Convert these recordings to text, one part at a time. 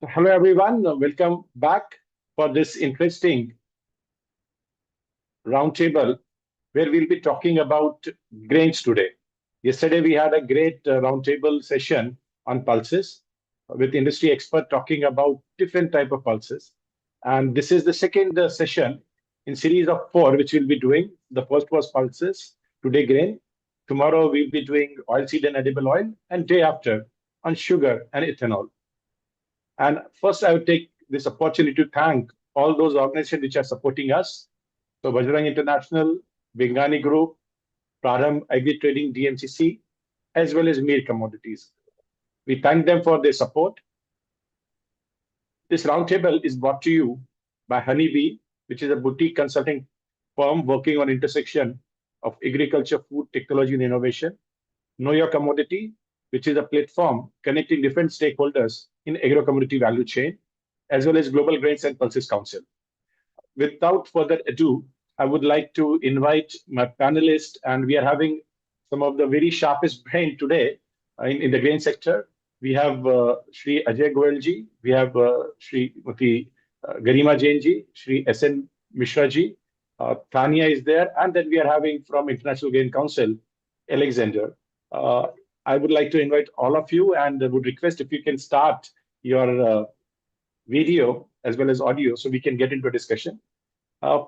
Hello, everyone. Welcome back for this interesting roundtable where we'll be talking about grains today. Yesterday, we had a great roundtable session on pulses with industry expert talking about different type of pulses. And this is the second session in series of four, which we'll be doing. The first was pulses, today grain. Tomorrow, we'll be doing oilseed and edible oil, and day after on sugar and ethanol. And first, I would take this opportunity to thank all those organizations which are supporting us. So, Bajrang International, Bengani Group, Praramb Agri Trading DMCC, as well as MEIR Commodities. We thank them for their support. This roundtable is brought to you by HnyB, which is a boutique consulting firm working on intersection of agriculture, food, technology, and innovation. Know Your Commodity, which is a platform connecting different stakeholders in agro-commodity value chain, as well as Global Grains and Pulses Council. Without further ado, I would like to invite my panelists, and we are having some of the very sharpest brain today in the grain sector. We have Shri Ajay Goyal ji, we have Shri Garima Jain ji, Shri S.N. Mishra ji, Tanya is there, and then we are having from International Grain Council, Alexander. Uh, I would like to invite all of you and would request if you can start your video as well as audio so we can get into a discussion.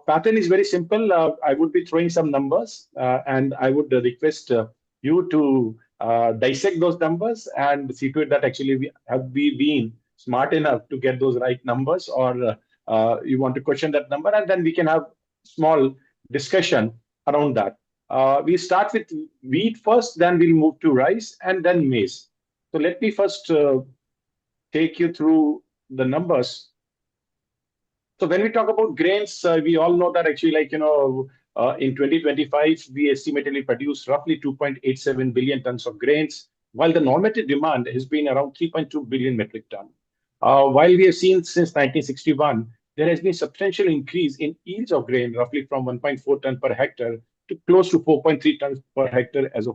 Pattern is very simple. I would be throwing some numbers and I would request you to dissect those numbers and see to it that actually we been smart enough to get those right numbers, or you want to question that number, and then we can have small discussion around that. We start with wheat first, then we'll move to rice and then maize. So let me first take you through the numbers. So when we talk about grains, we all know that actually, in 2025, we estimated we produced roughly 2.87 billion tons of grains, while the normative demand has been around 3.2 billion metric ton. While we have seen since 1961, there has been substantial increase in yields of grain, roughly from 1.4 ton per hectare to close to 4.3 tons per hectare as of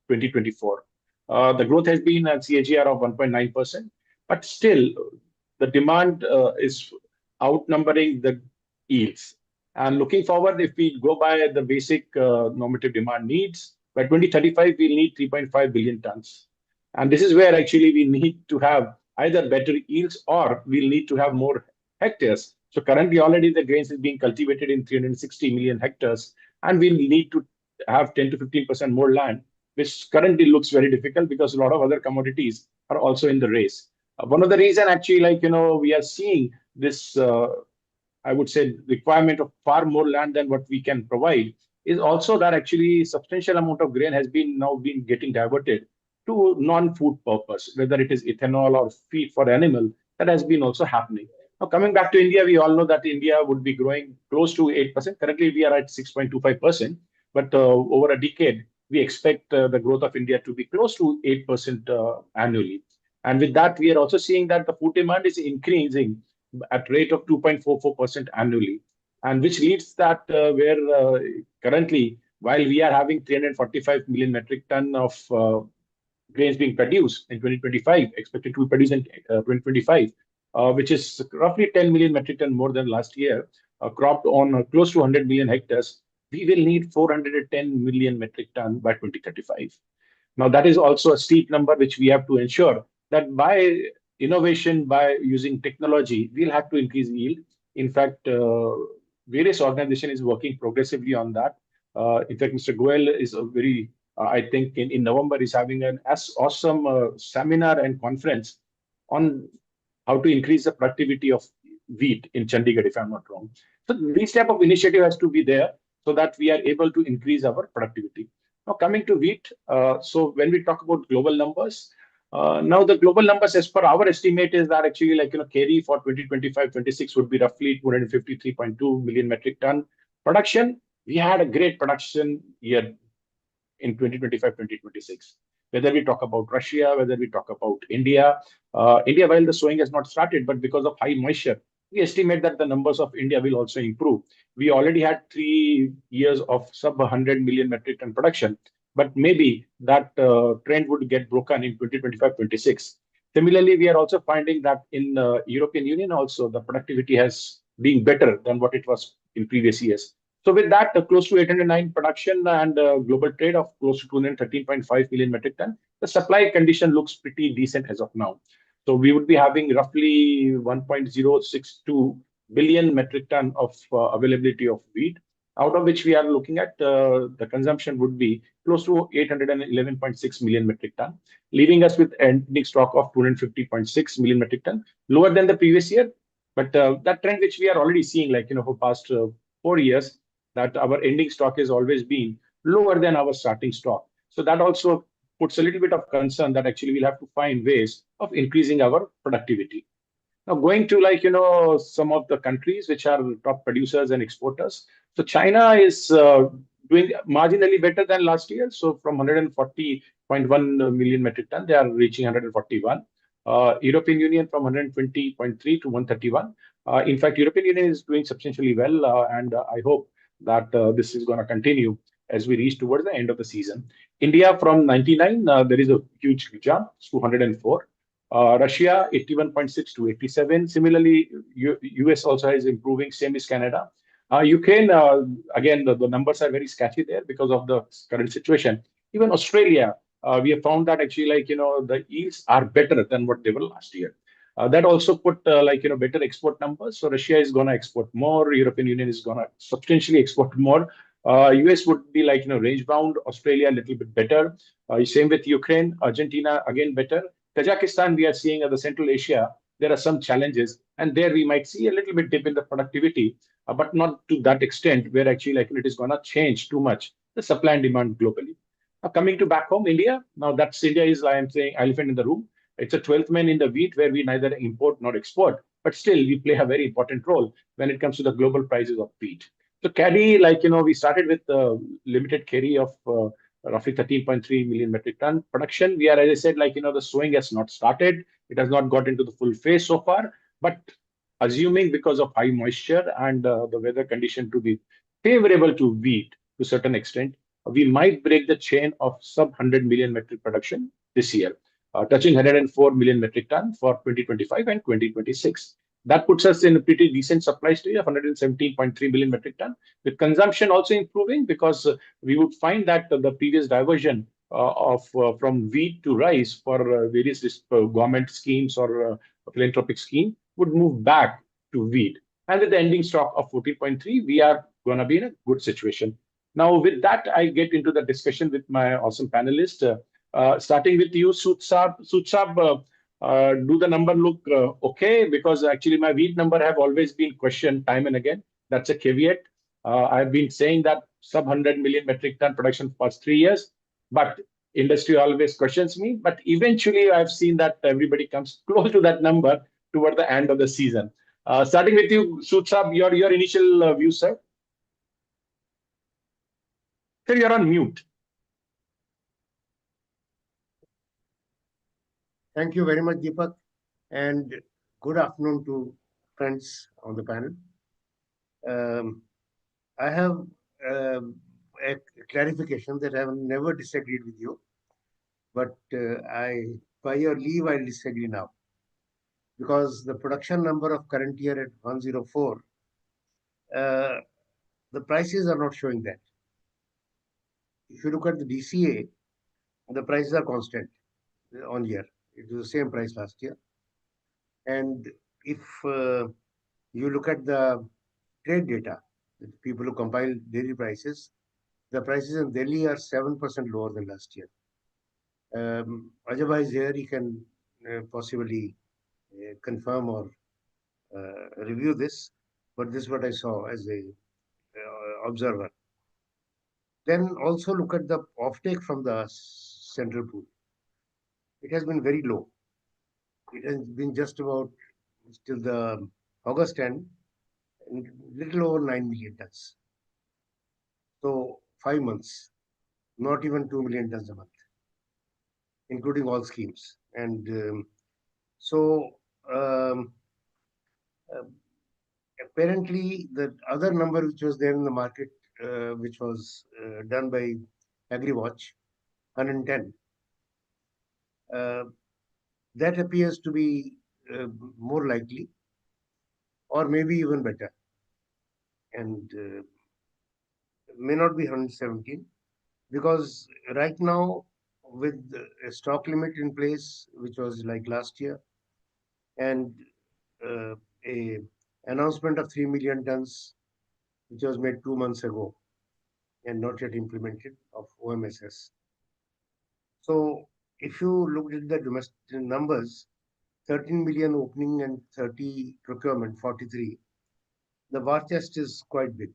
2024. The growth has been a CAGR of 1.9%, but still the demand is outnumbering the yields. And looking forward, if we go by the basic normative demand needs, by 2035, we'll need 3.5 billion tons. And this is where actually we need to have either better yields or we'll need to have more hectares. So currently already the grains is being cultivated in 360 million hectares, and we'll need to have 10 to 15% more land, which currently looks very difficult because a lot of other commodities are also in the race. One of the reason actually, we are seeing this, I would say, requirement of far more land than what we can provide is also that actually substantial amount of grain has been now been getting diverted to non-food purpose, whether it is ethanol or feed for animal, that has been also happening. Now, coming back to India, we all know that India would be growing close to 8%. Currently, we are at 6.25%, but over a decade, we expect the growth of India to be close to 8% annually. And with that, we are also seeing that the food demand is increasing at rate of 2.44% annually, and which leads that where currently, while we are having 345 million metric ton of grains being produced in 2025, expected to be produced in 2025, which is roughly 10 million metric ton more than last year, cropped on close to 100 million hectares, we will need 410 million metric ton by 2035. Now, that is also a steep number, which we have to ensure that by innovation, by using technology, we'll have to increase yield. In fact, various organization is working progressively on that. In fact, Mr. Goyal is a very, I think in November, is having an awesome seminar and conference on how to increase the productivity of wheat in Chandigarh, if I'm not wrong. So this type of initiative has to be there so that we are able to increase our productivity. Now, coming to wheat, so when we talk about global numbers, now the global numbers as per our estimate is that actually carry for 2025-26 would be roughly 253.2 million metric ton production. We had a great production year in 2025-2026. Whether we talk about Russia, whether we talk about India, India, while the sowing has not started, but because of high moisture, we estimate that the numbers of India will also improve. We already had 3 years of sub 100 million metric ton production, but maybe that trend would get broken in 2025-26. Similarly, we are also finding that in European Union also the productivity has been better than what it was in previous years. So with that, close to 809 production and global trade of close to 213.5 million metric ton, the supply condition looks pretty decent as of now. So we would be having roughly 1.062 billion metric ton of availability of wheat, out of which we are looking at the consumption would be close to 811.6 million metric ton, leaving us with ending stock of 250.6 million metric ton, lower than the previous year. But that trend which we are already seeing, like for past 4 years, that our ending stock has always been lower than our starting stock. So that also puts a little bit of concern that actually we'll have to find ways of increasing our productivity. Now, going to some of the countries which are top producers and exporters. So China is doing marginally better than last year. So from 140.1 million metric ton, they are reaching 141. European Union from 120.3 to 131. In fact, European Union is doing substantially well, and I hope that this is going to continue as we reach towards the end of the season. India from 99, there is a huge jump to 104. Russia 81.6 to 87. Similarly, US also is improving. Same is Canada. Ukraine, again, the numbers are very sketchy there because of the current situation. Even Australia, we have found that actually, the yields are better than what they were last year. That also put better export numbers. So Russia is going to export more. European Union is going to substantially export more. US would be range bound. Australia a little bit better. Same with Ukraine. Argentina again better. Kazakhstan, we are seeing the Central Asia, there are some challenges, and there we might see a little bit dip in the productivity, but not to that extent where actually it is going to change too much the supply and demand globally. Now, coming to back home, India. Now that's India is, I am saying, elephant in the room. It's a 12th man in the wheat where we neither import nor export, but still we play a very important role when it comes to the global prices of wheat. So carry, we started with limited carry of roughly 13.3 million metric ton production. We are, as I said, the sowing has not started. It has not got into the full phase so far. But assuming because of high moisture and the weather condition to be favorable to wheat to a certain extent, we might break the chain of sub 100 million metric production this year, touching 104 million metric ton for 2025 and 2026. That puts us in a pretty decent supply stage of 117.3 million metric ton, with consumption also improving because we would find that the previous diversion of from wheat to rice for various government schemes or philanthropic scheme would move back to wheat. And with the ending stock of 14.3, we are going to be in a good situation. Now, with that, I get into the discussion with my awesome panelists. Starting with you, Sood Saab. Sood Saab, do the number look okay? Because actually my wheat number have always been questioned time and again. That's a caveat. I've been saying that sub 100 million metric ton production for past 3 years, but industry always questions me. But eventually, I've seen that everybody comes close to that number toward the end of the season. Starting with you, Sood Saab, your initial view, sir. Sir, you're on mute. Thank you very much, Deepak, and good afternoon to friends on the panel. I have a clarification that I have never disagreed with you, but by your leave, I'll disagree now. Because the production number of current year at 104, the prices are not showing that. If you look at the DCA, the prices are constant on year. It was the same price last year. And if you look at the trade data, the people who compile daily prices, the prices in Delhi are 7% lower than last year. Ajay is here, he can possibly confirm or review this, but this is what I saw as a observer. Then also look at the offtake from the central pool. It has been very low. It has been just about till the August end, little over 9 million tons. So 5 months, not even 2 million tons a month, including all schemes. And apparently the other number which was there in the market, which was done by Agri Watch, 110. That appears to be more likely, or maybe even better, and may not be 117, because right now, with a stock limit in place, which was like last year, and uh, a announcement of 3 million tons, which was made 2 months ago and not yet implemented, of OMSS. So if you look at the domestic numbers, 13 million opening and 30 procurement, 43, the war chest is quite big.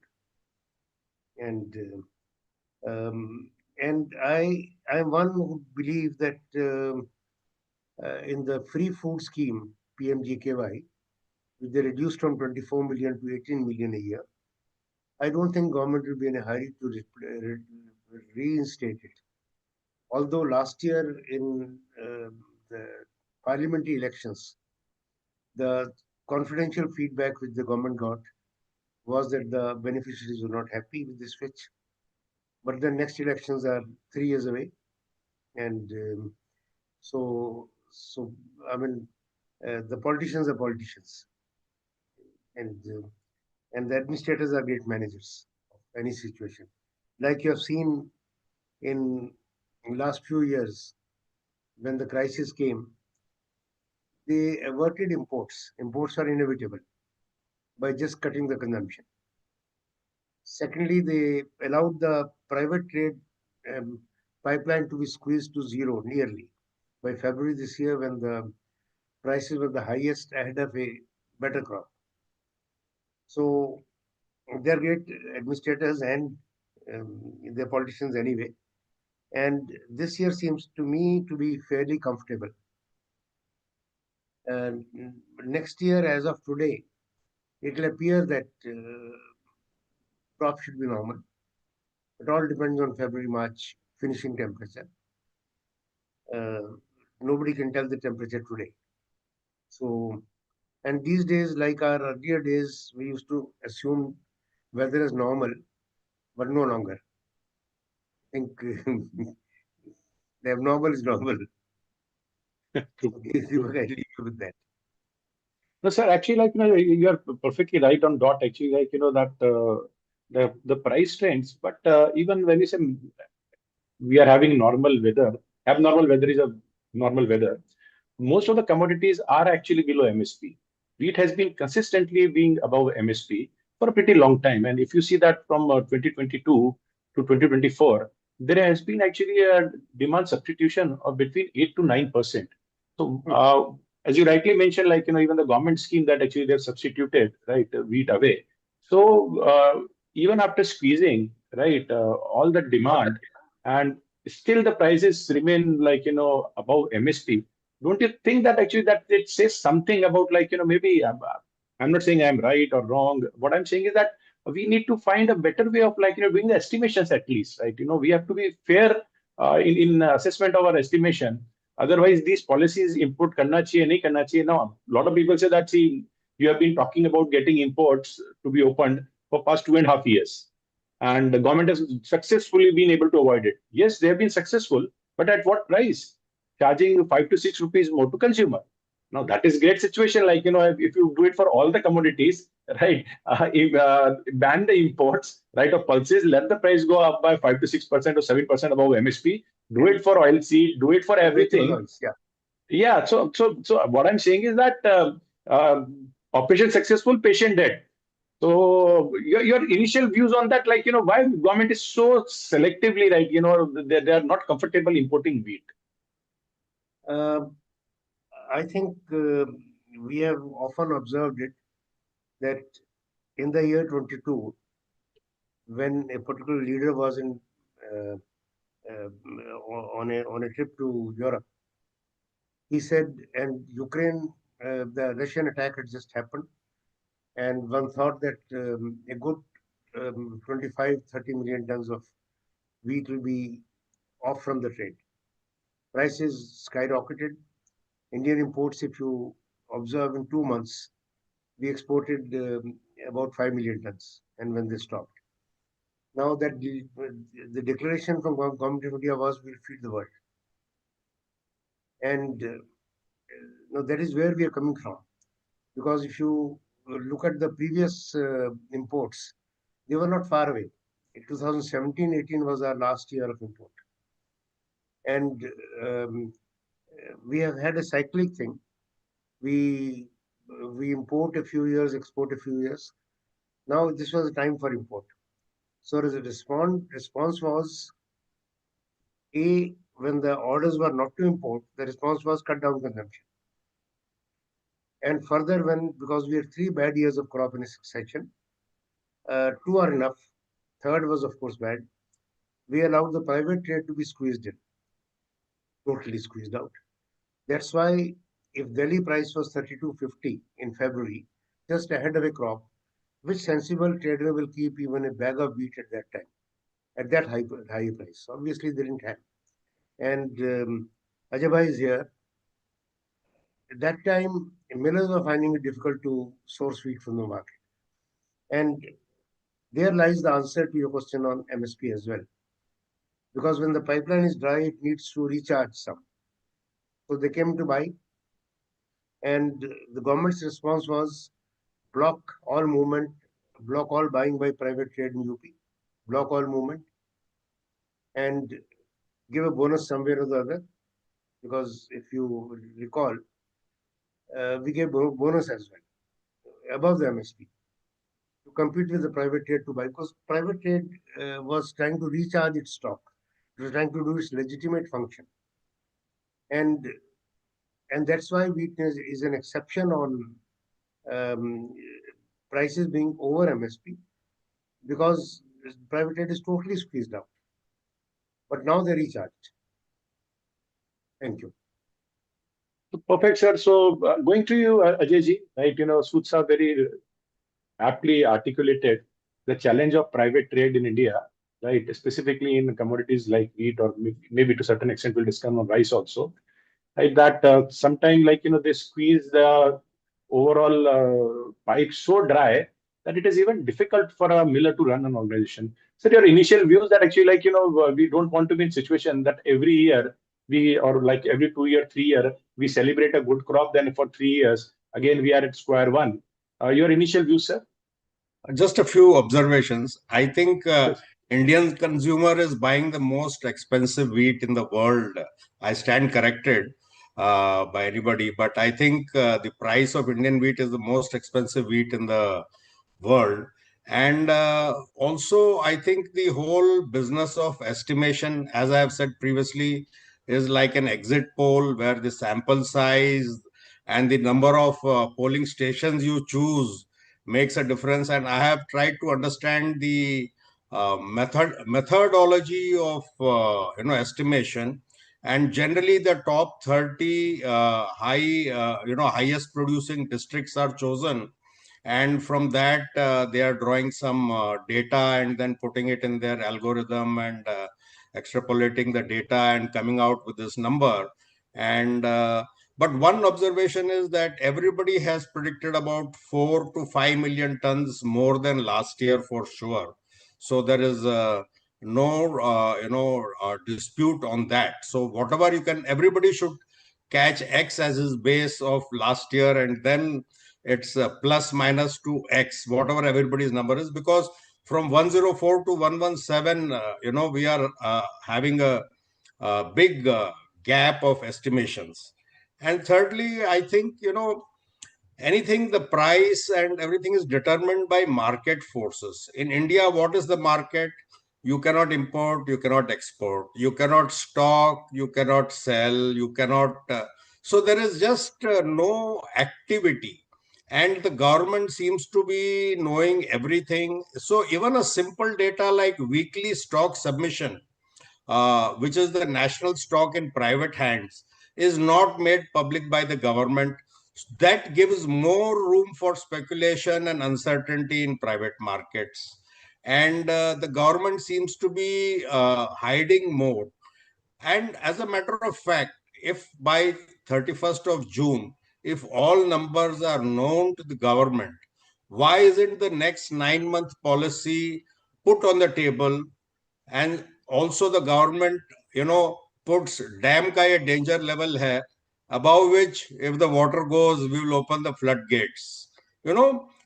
And I'm one who believe that in the free food scheme, PMGKY, which they reduced from 24 million to 18 million a year, I don't think government will be in a hurry to reinstate it. Although last year in the parliamentary elections, the confidential feedback which the government got was that the beneficiaries were not happy with the switch. But the next elections are 3 years away, and so I mean, the politicians are politicians, and and the administrators are great managers of any situation. Like you have seen in last few years, when the crisis came, they averted imports. Imports are inevitable by just cutting the consumption. Secondly, they allowed the private trade um, pipeline to be squeezed to zero nearly by February this year, when the prices were the highest ahead of a better crop. So they're great administrators, and they're politicians anyway. And this year seems to me to be fairly comfortable. And next year, as of today, it will appear that crop should be normal. It all depends on February, March finishing temperature. Uh, Nobody can tell the temperature today. So, and these days, like our earlier days, we used to assume weather is normal, but no longer. I think the abnormal is normal. True. Okay, True. I leave you with that. No, sir, actually, you are perfectly right on dot. Actually, that the price trends, but even when you say we are having normal weather, abnormal weather is a normal weather. Most of the commodities are actually below MSP. Wheat has been consistently being above MSP for a pretty long time. And if you see that from 2022 to 2024, there has been actually a demand substitution of between 8 to 9%. So, Hmm. as you rightly mentioned, even the government scheme that actually they've substituted, right, wheat away. So, even after squeezing, right, all the demand, and still the prices remain above MSP. Don't you think that actually that it says something about maybe I'm not saying I'm right or wrong. What I'm saying is that we need to find a better way of doing the estimations at least, right? We have to be fair in assessment of our estimation. Otherwise, these policies input karna chahiye, nahi karna chahiye. Now, a lot of people say that, see, you have been talking about getting imports to be opened for past 2.5 years, and the government has successfully been able to avoid it. Yes, they have been successful, but at what price? Charging 5 to 6 rupees more to consumer. Now that is great situation. If you do it for all the commodities, right? If, ban the imports, right, of pulses, let the price go up by 5 to 6% or 7% above MSP. Do it for oilseed. Do it for Vegetable everything. oils, yeah. Yeah. So what I'm saying is that uh, operation successful, patient dead. So your initial views on that, why government is so selectively, right? They are not comfortable importing wheat. Uh, I think we have often observed it that in the year 22, when a particular leader was in uh, uh, on a trip to Europe, he said, and Ukraine, the Russian attack had just happened, and one thought that a good 25, 30 million tons of wheat will be off from the trade. Prices skyrocketed. Indian imports, if you observe in 2 months, we exported about 5 million tons, and when they stopped. Now that the declaration from government of India was, we'll feed the world. And that is where we are coming from. Because if you look at the previous imports, they were not far away. In 2017-18 was our last year of import. And um, we have had a cyclic thing. We import a few years, export a few years. Now this was a time for import. So as a response was when the orders were not to import, the response was cut down consumption. And further, because we had 3 bad years of crop in a succession, 2 are enough. Third was of course bad. We allowed the private trade to be squeezed in, totally squeezed out. That's why if Delhi price was 32.50 in February, just ahead of a crop, which sensible trader will keep even a bag of wheat at that time, at that high price? Obviously, they didn't have. And Ajay is here. At that time, millers were finding it difficult to source wheat from the market. And there lies the answer to your question on MSP as well. Because when the pipeline is dry, it needs to recharge some. So they came to buy, and the government's response was block all movement, block all buying by private trade in UP, block all movement, and give a bonus somewhere or the other. Because if you recall, we gave bonus as well, above the MSP, to compete with the private trade to buy, because private trade was trying to recharge its stock. It was trying to do its legitimate function. And that's why wheat is an exception on um, prices being over MSP, because private trade is totally squeezed out. But now they're recharged. Thank you. Perfect, sir. So going to you, Ajay ji, right? Suits are very aptly articulated the challenge of private trade in India, right? Specifically in commodities like wheat, or maybe to a certain extent we'll discuss on rice also, right? That sometimes, they squeeze the overall pipe so dry that it is even difficult for a miller to run an organization. So your initial views that actually, we don't want to be in situation that every year or like every 2 year, 3 year, we celebrate a good crop, then for 3 years again we are at square one. Your initial views, sir? Just a few observations. I think Yes. Indian consumer is buying the most expensive wheat in the world. I stand corrected by anybody, but I think the price of Indian wheat is the most expensive wheat in the world. And also, I think the whole business of estimation, as I have said previously, is like an exit poll where the sample size and the number of polling stations you choose makes a difference. And I have tried to understand the methodology of estimation. And generally, the top 30 highest producing districts are chosen, and from that they are drawing some data and then putting it in their algorithm and extrapolating the data and coming out with this number. And but one observation is that everybody has predicted about 4 to 5 million tons more than last year for sure. So there is no dispute on that. So whatever everybody should catch X as his base of last year, and then it's plus minus 2x, whatever everybody's number is, because from 104 to 117, we are having a big gap of estimations. And thirdly, I think, anything, the price and everything is determined by market forces. In India, what is the market? You cannot import, you cannot export, you cannot stock, you cannot sell, you cannot. So there is just no activity. And the government seems to be knowing everything. So even a simple data like weekly stock submission, which is the national stock in private hands, is not made public by the government. That gives more room for speculation and uncertainty in private markets. And the government seems to be hiding more. And as a matter of fact, if by 31st of June, if all numbers are known to the government, why isn't the next 9 month policy put on the table? And also the government, puts dam ka ye danger level hai, above which, if the water goes, we will open the floodgates.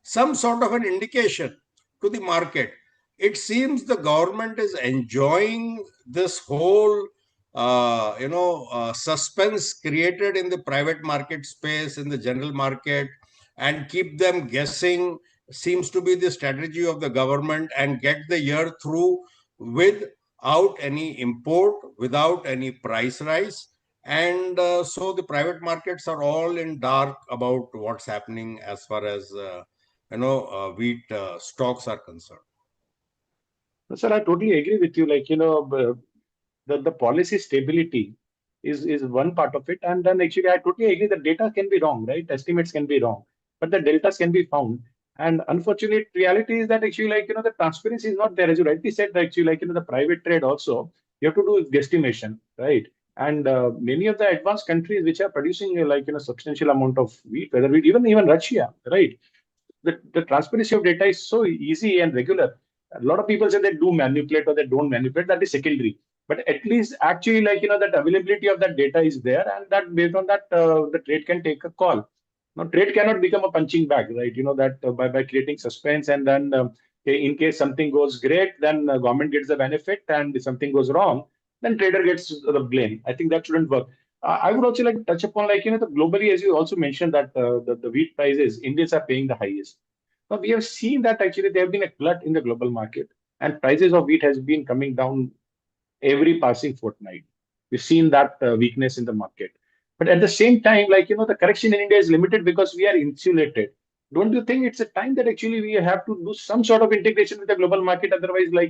Some sort of an indication to the market. It seems the government is enjoying this whole, suspense created in the private market space, in the general market, and keep them guessing seems to be the strategy of the government, and get the year through without any import, without any price rise. And so the private markets are all in dark about what's happening as far as wheat stocks are concerned. Sir, I totally agree with you. The policy stability is one part of it. And then actually, I totally agree that data can be wrong, right? Estimates can be wrong, but the deltas can be found. And unfortunate reality is that actually, the transparency is not there. As you rightly said, actually, the private trade also, you have to do guesstimation, right? And many of the advanced countries which are producing substantial amount of wheat, whether wheat, even Russia, right? The transparency of data is so easy and regular. A lot of people say they do manipulate or they don't manipulate. That is secondary. But at least actually, that availability of that data is there, and that based on that, the trade can take a call. Now, trade cannot become a punching bag, right? That by creating suspense, and then in case something goes great, then government gets the benefit, and if something goes wrong, then trader gets the blame. I think that shouldn't work. I would also like to touch upon, the globally, as you also mentioned, that the wheat prices, Indians are paying the highest. Now, we have seen that actually there have been a glut in the global market, and prices of wheat has been coming down every passing fortnight. We've seen that weakness in the market. But at the same time, the correction in India is limited because we are insulated. Don't you think it's a time that actually we have to do some sort of integration with the global market? Otherwise, in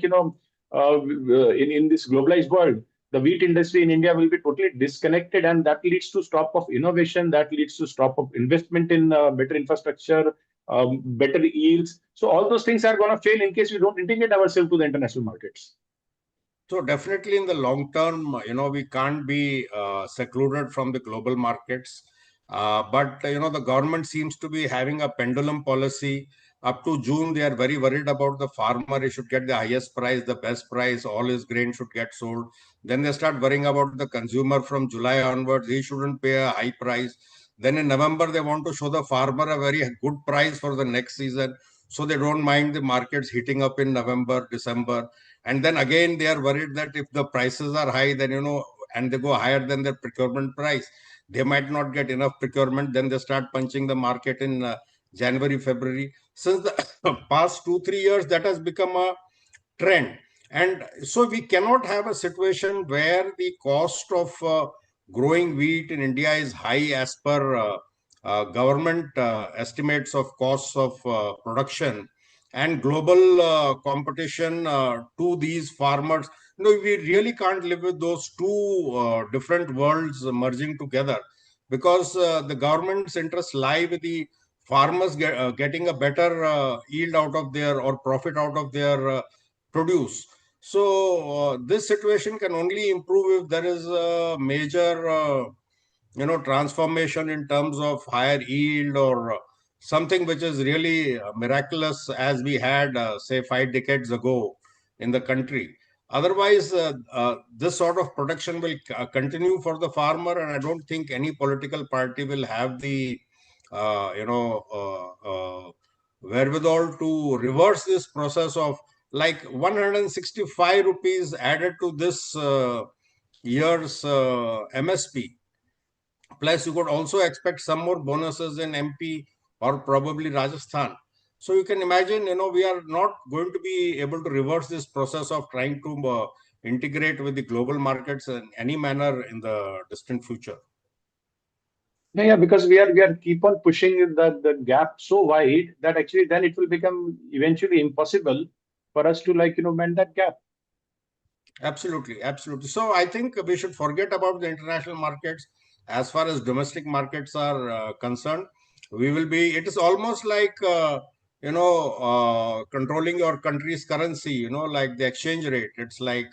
this globalized world, the wheat industry in India will be totally disconnected, and that leads to stop of innovation, that leads to stop of investment in better infrastructure, better yields. So all those things are going to fail in case we don't integrate ourselves to the international markets. So definitely in the long term, we can't be secluded from the global markets. But, the government seems to be having a pendulum policy. Up to June, they are very worried about the farmer. He should get the highest price, the best price. All his grain should get sold. Then they start worrying about the consumer from July onwards. He shouldn't pay a high price. Then in November, they want to show the farmer a very good price for the next season. So they don't mind the markets heating up in November, December. And then again, they are worried that if the prices are high, then, and they go higher than their procurement price, they might not get enough procurement. Then they start punching the market in January, February. Since the past 2-3 years, that has become a trend. And so we cannot have a situation where the cost of growing wheat in India is high as per government estimates of costs of production, and global competition to these farmers. We really can't live with those two different worlds merging together, because the government's interests lie with the farmers getting a better yield out of their, or profit out of their produce. So this situation can only improve if there is a major transformation in terms of higher yield, or something which is really miraculous, as we had say 5 decades ago in the country. Otherwise, this sort of production will continue for the farmer, and I don't think any political party will have the wherewithal to reverse this process of, like, 165 rupees added to this year's MSP. Plus, you could also expect some more bonuses in MP or probably Rajasthan. So you can imagine, we are not going to be able to reverse this process of trying to integrate with the global markets in any manner in the distant future. Yeah, because we are keep on pushing the gap so wide that actually then it will become eventually impossible for us to mend that gap. Absolutely, absolutely. So I think we should forget about the international markets. As far as domestic markets are concerned, it is almost like, controlling your country's currency, like the exchange rate. It's like,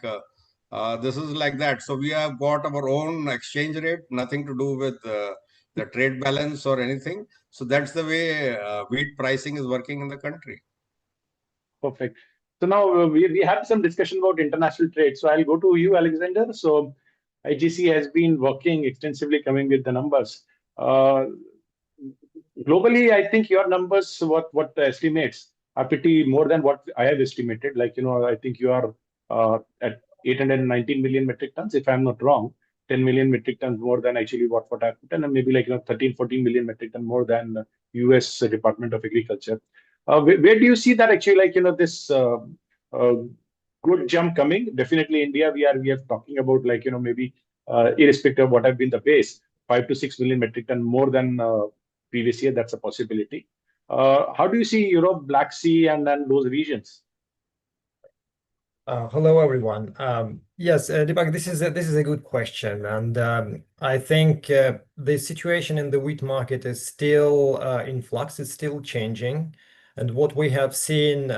this is like that. So we have got our own exchange rate, nothing to do with the trade balance or anything. So that's the way wheat pricing is working in the country. Perfect. So now we had some discussion about international trade. So I'll go to you, Alexander. So IGC has been working extensively, coming with the numbers. Globally, I think your numbers, what the estimates are pretty more than what I have estimated. Like, I think you are at 819 million metric tons, if I'm not wrong, 10 million metric tons more than actually what I've put in, and maybe like 13, 14 million metric ton more than US Department of Agriculture. Where do you see that actually, like, this uh, good jump coming? Definitely India, we are talking about, like, maybe irrespective of what have been the base, 5 to 6 million metric ton more than previous year. That's a possibility. How do you see Europe, Black Sea, and then those regions? Hello, everyone. Yes, Deepak, this is a good question, and I think the situation in the wheat market is still in flux. It's still changing, and what we have seen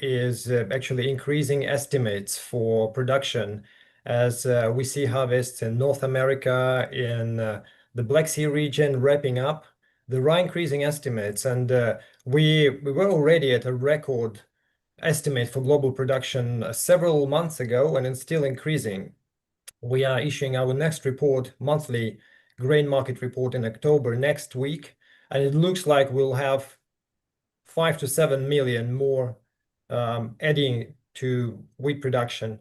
is actually increasing estimates for production as we see harvests in North America, in the Black Sea region wrapping up. There are increasing estimates, and we were already at a record estimate for global production several months ago, and it's still increasing. We are issuing our next report, monthly grain market report, in October next week, and it looks like we'll have 5 to 7 million more adding to wheat production.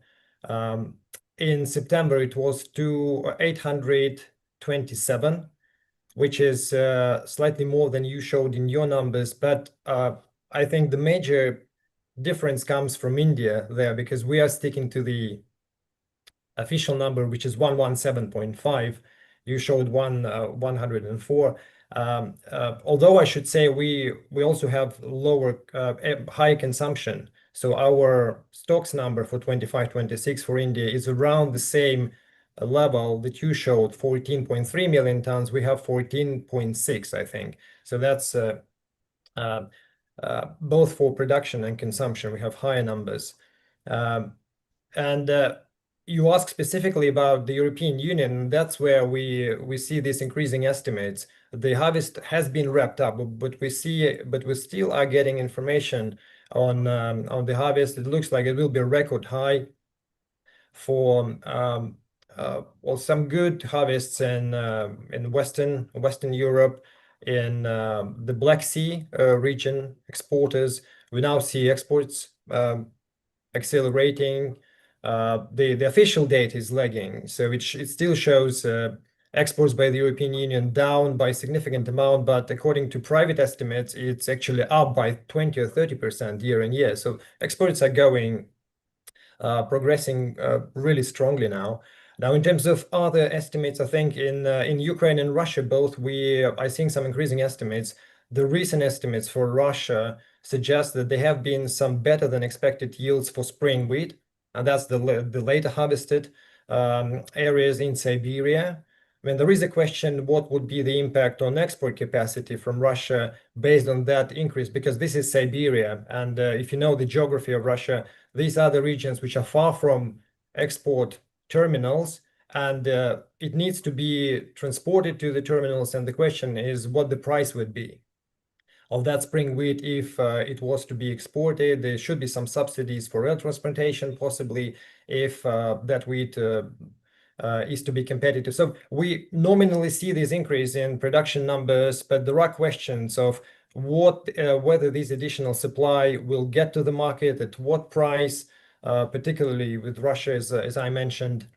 In September, it was to 827, which is slightly more than you showed in your numbers, but I think the major difference comes from India there, because we are sticking to the official number, which is 117.5. You showed 104. Although I should say we also have lower high consumption. So our stocks number for 25-26 for India is around the same level that you showed, 14.3 million tons. We have 14.6, I think. So that's both for production and consumption, we have higher numbers. And you ask specifically about the European Union. That's where we see these increasing estimates. The harvest has been wrapped up, but we still are getting information on the harvest. It looks like it will be a record high for some good harvests in Western Europe, in the Black Sea region exporters. We now see exports accelerating. The official data is lagging, so it still shows exports by the European Union down by a significant amount, but according to private estimates, it's actually up by 20 or 30% year on year. So exports are progressing really strongly now. Now, in terms of other estimates, I think in Ukraine and Russia both, we are seeing some increasing estimates. The recent estimates for Russia suggest that there have been some better than expected yields for spring wheat, and that's the later harvested areas in Siberia. I mean, there is a question, what would be the impact on export capacity from Russia based on that increase? Because this is Siberia, and if you know the geography of Russia, these are the regions which are far from export terminals, and it needs to be transported to the terminals, and the question is what the price would be of that spring wheat if it was to be exported. There should be some subsidies for rail transportation, possibly, if that wheat is to be competitive. So we nominally see this increase in production numbers, but there are questions of whether this additional supply will get to the market, at what price, particularly with Russia, as I mentioned.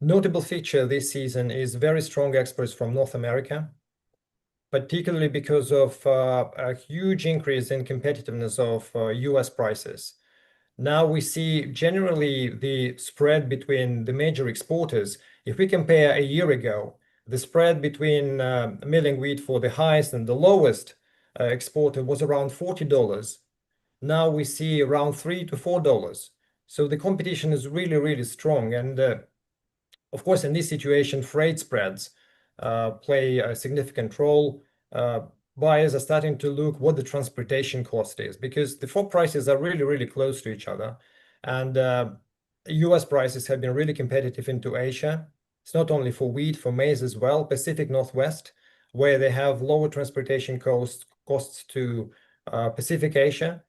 Notable feature this season is very strong exports from North America, particularly because of a huge increase in competitiveness of US prices. Now we see generally the spread between the major exporters. If we compare a year ago, the spread between milling wheat for the highest and the lowest exporter was around $40. Now we see around $3 to $4. So the competition is really, really strong. And of course, in this situation, freight spreads play a significant role. Buyers are starting to look what the transportation cost is, because the four prices are really, really close to each other. And US prices have been really competitive into Asia. It's not only for wheat, for maize as well, Pacific Northwest, where they have lower transportation costs to Pacific Asia.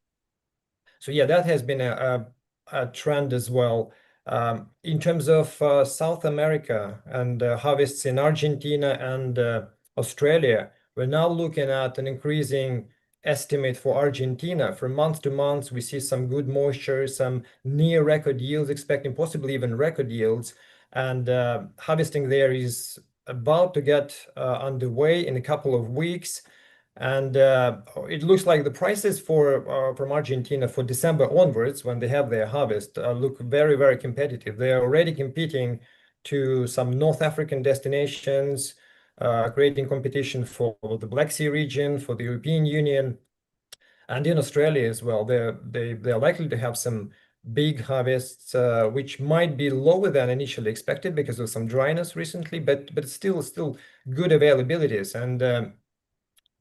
So yeah, that has been a trend as well. In terms of South America and harvests in Argentina and Australia, we're now looking at an increasing estimate for Argentina. From month to month, we see some good moisture, some near record yields, expecting possibly even record yields. And harvesting there is about to get underway in a couple of weeks. And it looks like the prices for from Argentina for December onwards, when they have their harvest, look very, very competitive. They are already competing to some North African destinations, creating competition for the Black Sea region, for the European Union, and in Australia as well. They're likely to have some big harvests, which might be lower than initially expected because of some dryness recently, but still good availabilities. And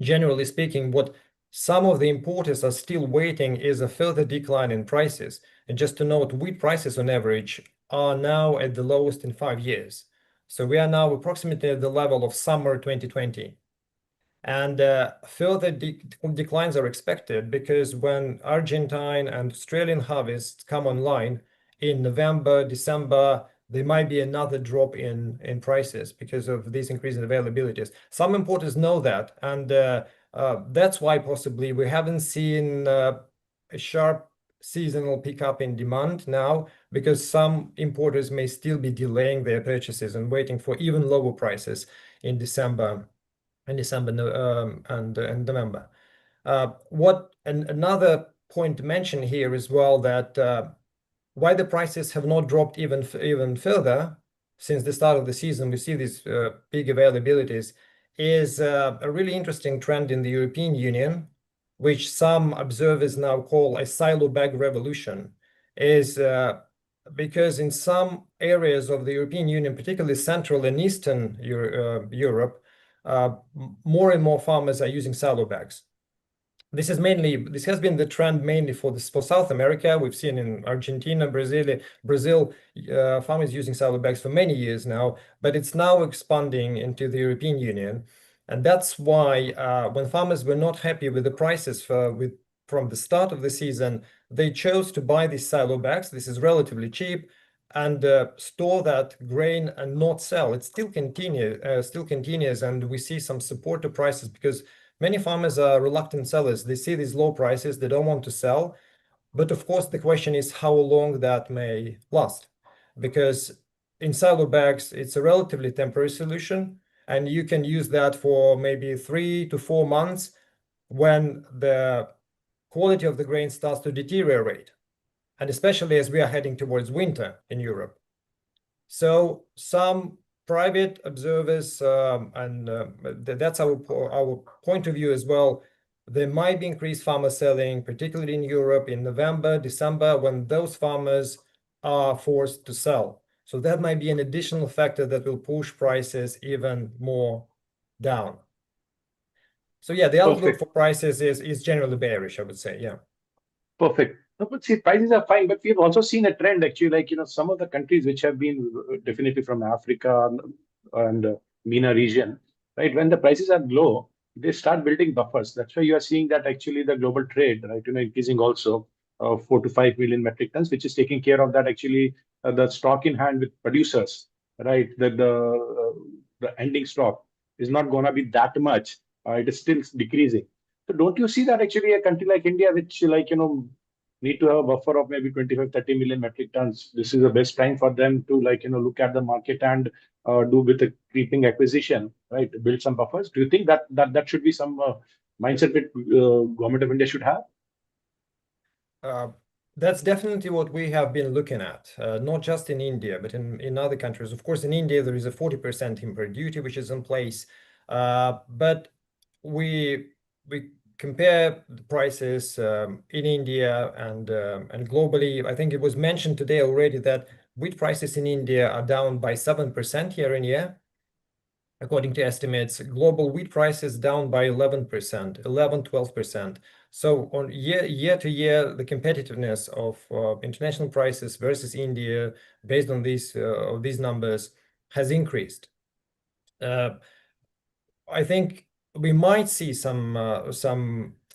generally speaking, what some of the importers are still waiting is a further decline in prices. And just to note, wheat prices on average are now at the lowest in 5 years. So we are now approximately at the level of summer 2020. And further declines are expected because when Argentine and Australian harvests come online in November, December, there might be another drop in prices because of these increasing availabilities. Some importers know that, and that's why possibly we haven't seen a sharp seasonal pickup in demand now, because some importers may still be delaying their purchases and waiting for even lower prices in December and November. Another point to mention here as well, that why the prices have not dropped even further since the start of the season, we see these big availabilities, is a really interesting trend in the European Union, which some observers now call a silo bag revolution, is because in some areas of the European Union, particularly Central and Eastern Europe, more and more farmers are using silo bags. This has been the trend mainly for South America. We've seen in Argentina, Brazil, farmers using silo bags for many years now, but it's now expanding into the European Union. And that's why when farmers were not happy with the prices from the start of the season, they chose to buy these silo bags. This is relatively cheap, and store that grain and not sell. It still continues, and we see some support to prices because many farmers are reluctant sellers. They see these low prices, they don't want to sell. But of course, the question is how long that may last, because in silo bags, it's a relatively temporary solution, and you can use that for maybe 3 to 4 months when the quality of the grain starts to deteriorate, and especially as we are heading towards winter in Europe. So some private observers, that's our point of view as well, there might be increased farmer selling, particularly in Europe in November, December, when those farmers are forced to sell. So that might be an additional factor that will push prices even more down. So yeah, the outlook for prices is generally bearish, I would say. Yeah. Perfect. No, but see, prices are fine, but we've also seen a trend actually, like, some of the countries which have been definitely from Africa and MENA region, right? When the prices are low, they start building buffers. That's why you are seeing that actually the global trade, right, increasing also 4 to 5 million metric tons, which is taking care of that actually the stock in hand with producers, right? That the ending stock is not going to be that much. It is still decreasing. So don't you see that actually a country like India, which need to have a buffer of maybe 25, 30 million metric tons, this is the best time for them to look at the market and do with a creeping acquisition, right? Build some buffers. Do you think that should be some mindset that government of India should have? That's definitely what we have been looking at, not just in India, but in other countries. Of course, in India, there is a 40% import duty, which is in place. But we compare the prices in India and globally. I think it was mentioned today already that wheat prices in India are down by 7% year on year. According to estimates, global wheat prices down by 11%, 12%. So on year to year, the competitiveness of international prices versus India, based on these numbers, has increased. I think we might see some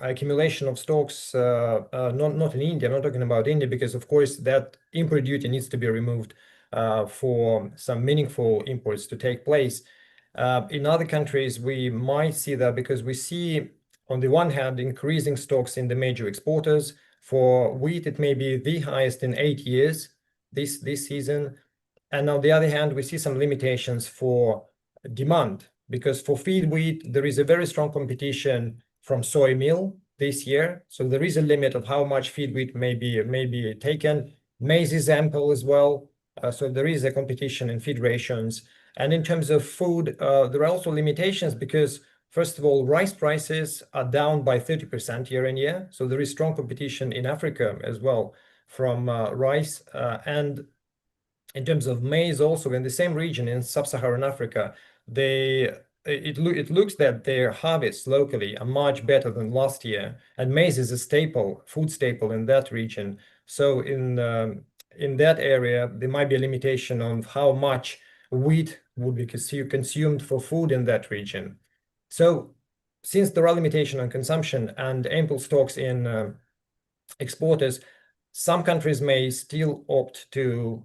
accumulation of stocks, not in India. I'm not talking about India, because of course that import duty needs to be removed for some meaningful imports to take place. In other countries, we might see that, because we see, on the one hand, increasing stocks in the major exporters. For wheat, it may be the highest in 8 years this season. And on the other hand, we see some limitations for demand, because for feed wheat, there is a very strong competition from soy meal this year. So there is a limit of how much feed wheat may be taken. Maize is ample as well. So there is a competition in feed rations. And in terms of food, there are also limitations, because first of all, rice prices are down by 30% year on year. So there is strong competition in Africa as well from rice. And in terms of maize, also in the same region in sub-Saharan Africa, it looks that their harvests locally are much better than last year, and maize is a food staple in that region. So in that area, there might be a limitation on how much wheat would be consumed for food in that region. So since there are limitations on consumption and ample stocks in exporters, some countries may still opt to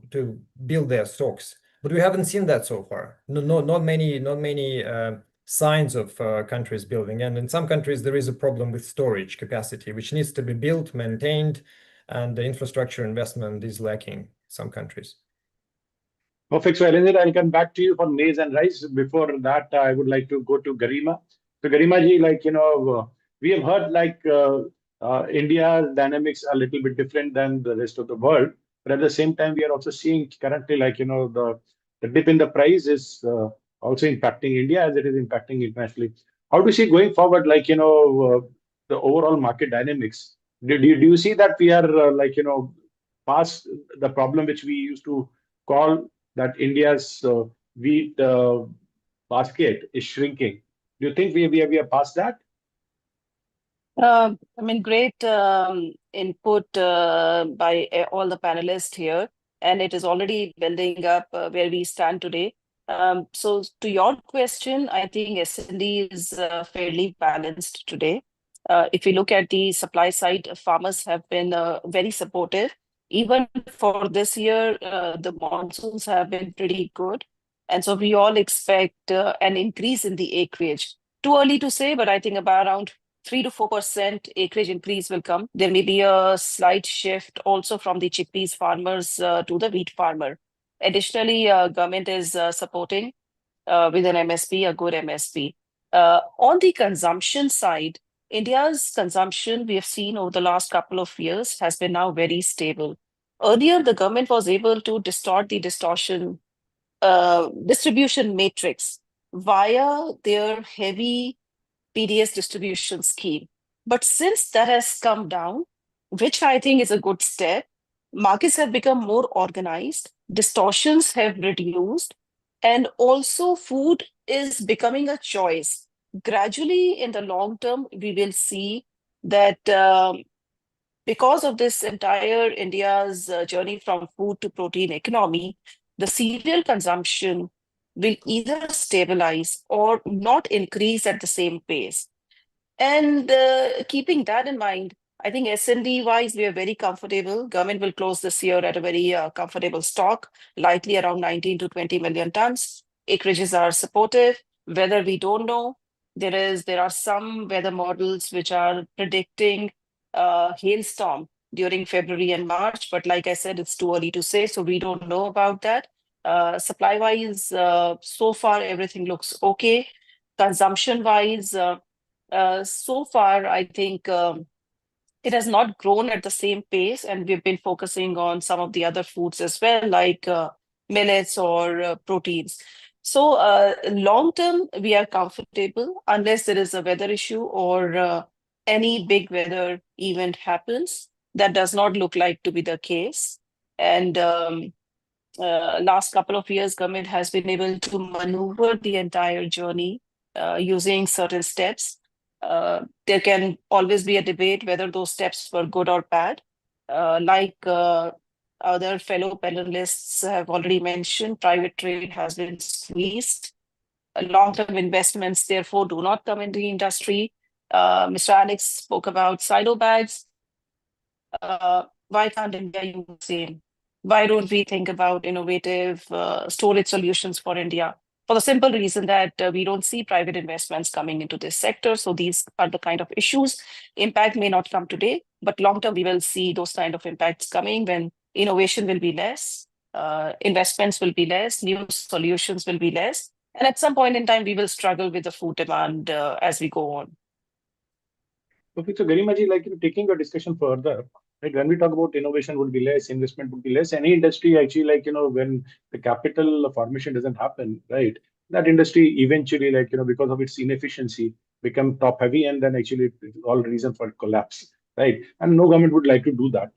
build their stocks, but we haven't seen that so far. Not many signs of countries building. And in some countries, there is a problem with storage capacity, which needs to be built, maintained, and the infrastructure investment is lacking in some countries. Perfect. So, Elena, I'll come back to you for maize and rice. Before that, I would like to go to Garima. So, Garima ji, we have heard India's dynamics are a little bit different than the rest of the world. But at the same time, we are also seeing currently, the dip in the price is also impacting India as it is impacting internationally. How do you see going forward, the overall market dynamics? Do you see that we are, past the problem which we used to call that India's wheat basket is shrinking? Do you think we are past that? Great input by all the panelists here, and it is already building up where we stand today. So to your question, I think S&D is fairly balanced today. If we look at the supply side, farmers have been very supportive. Even for this year, the monsoons have been pretty good. And so we all expect an increase in the acreage. Too early to say, but I think about around 3 to 4% acreage increase will come. There may be a slight shift also from the chickpeas farmers to the wheat farmer. Additionally, government is supporting with an MSP, a good MSP. On the consumption side, India's consumption, we have seen over the last couple of years, has been now very stable. Earlier, the government was able to distort the distribution matrix via their heavy PDS distribution scheme. But since that has come down, which I think is a good step, markets have become more organized, distortions have reduced, and also food is becoming a choice. Gradually, in the long term, we will see that because of this entire India's journey from food to protein economy, the cereal consumption will either stabilize or not increase at the same pace. And keeping that in mind, I think S&D wise, we are very comfortable. Government will close this year at a very comfortable stock, likely around 19 to 20 million tons. Acreages are supportive. Weather, we don't know. There are some weather models which are predicting hailstorm during February and March, but like I said, it's too early to say, so we don't know about that. Supply wise, so far everything looks okay. Consumption wise, so far I think it has not grown at the same pace, and we've been focusing on some of the other foods as well, like millets or proteins. So long term, we are comfortable unless there is a weather issue or any big weather event happens. That does not look like to be the case. And last couple of years, government has been able to maneuver the entire journey using certain steps. There can always be a debate whether those steps were good or bad. Like other fellow panelists have already mentioned, private trade has been squeezed. Long-term investments, therefore, do not come into the industry. Mr. Alex spoke about silo bags. Why can't India use the same? Why don't we think about innovative storage solutions for India? For the simple reason that we don't see private investments coming into this sector. So these are the kind of issues. Impact may not come today, but long term, we will see those kind of impacts coming when innovation will be less, investments will be less, new solutions will be less. And at some point in time, we will struggle with the food demand as we go on. Okay, so Garima ji, taking your discussion further, right? When we talk about innovation would be less, investment would be less. Any industry actually, when the capital formation doesn't happen, right? That industry eventually, because of its inefficiency, become top heavy, and then actually it's all reason for collapse, right? And no government would like to do that.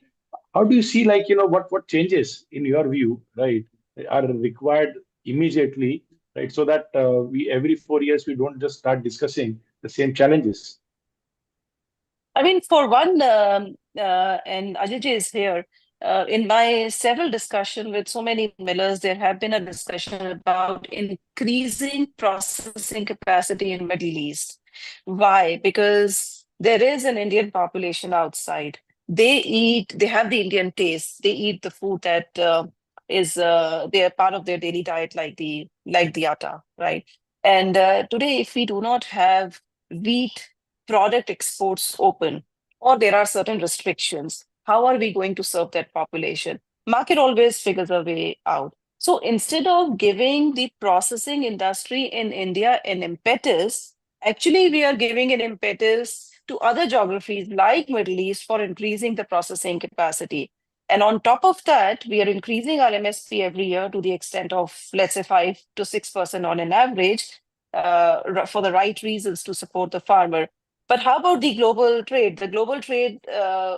How do you see, what changes in your view, right, are required immediately, right, so that we every 4 years we don't just start discussing the same challenges? I mean, for one, and Ajay is here, in my several discussions with so many millers, there have been a discussion about increasing processing capacity in Middle East. Why? Because there is an Indian population outside. They have the Indian taste. They eat the food that is they're part of their daily diet, like the atta, right? And today, if we do not have wheat product exports open, or there are certain restrictions, how are we going to serve that population? Market always figures a way out. So instead of giving the processing industry in India an impetus, actually we are giving an impetus to other geographies like Middle East for increasing the processing capacity. And on top of that, we are increasing our MSP every year to the extent of, let's say, 5 to 6% on an average, for the right reasons to support the farmer. But how about the global trade? The global trade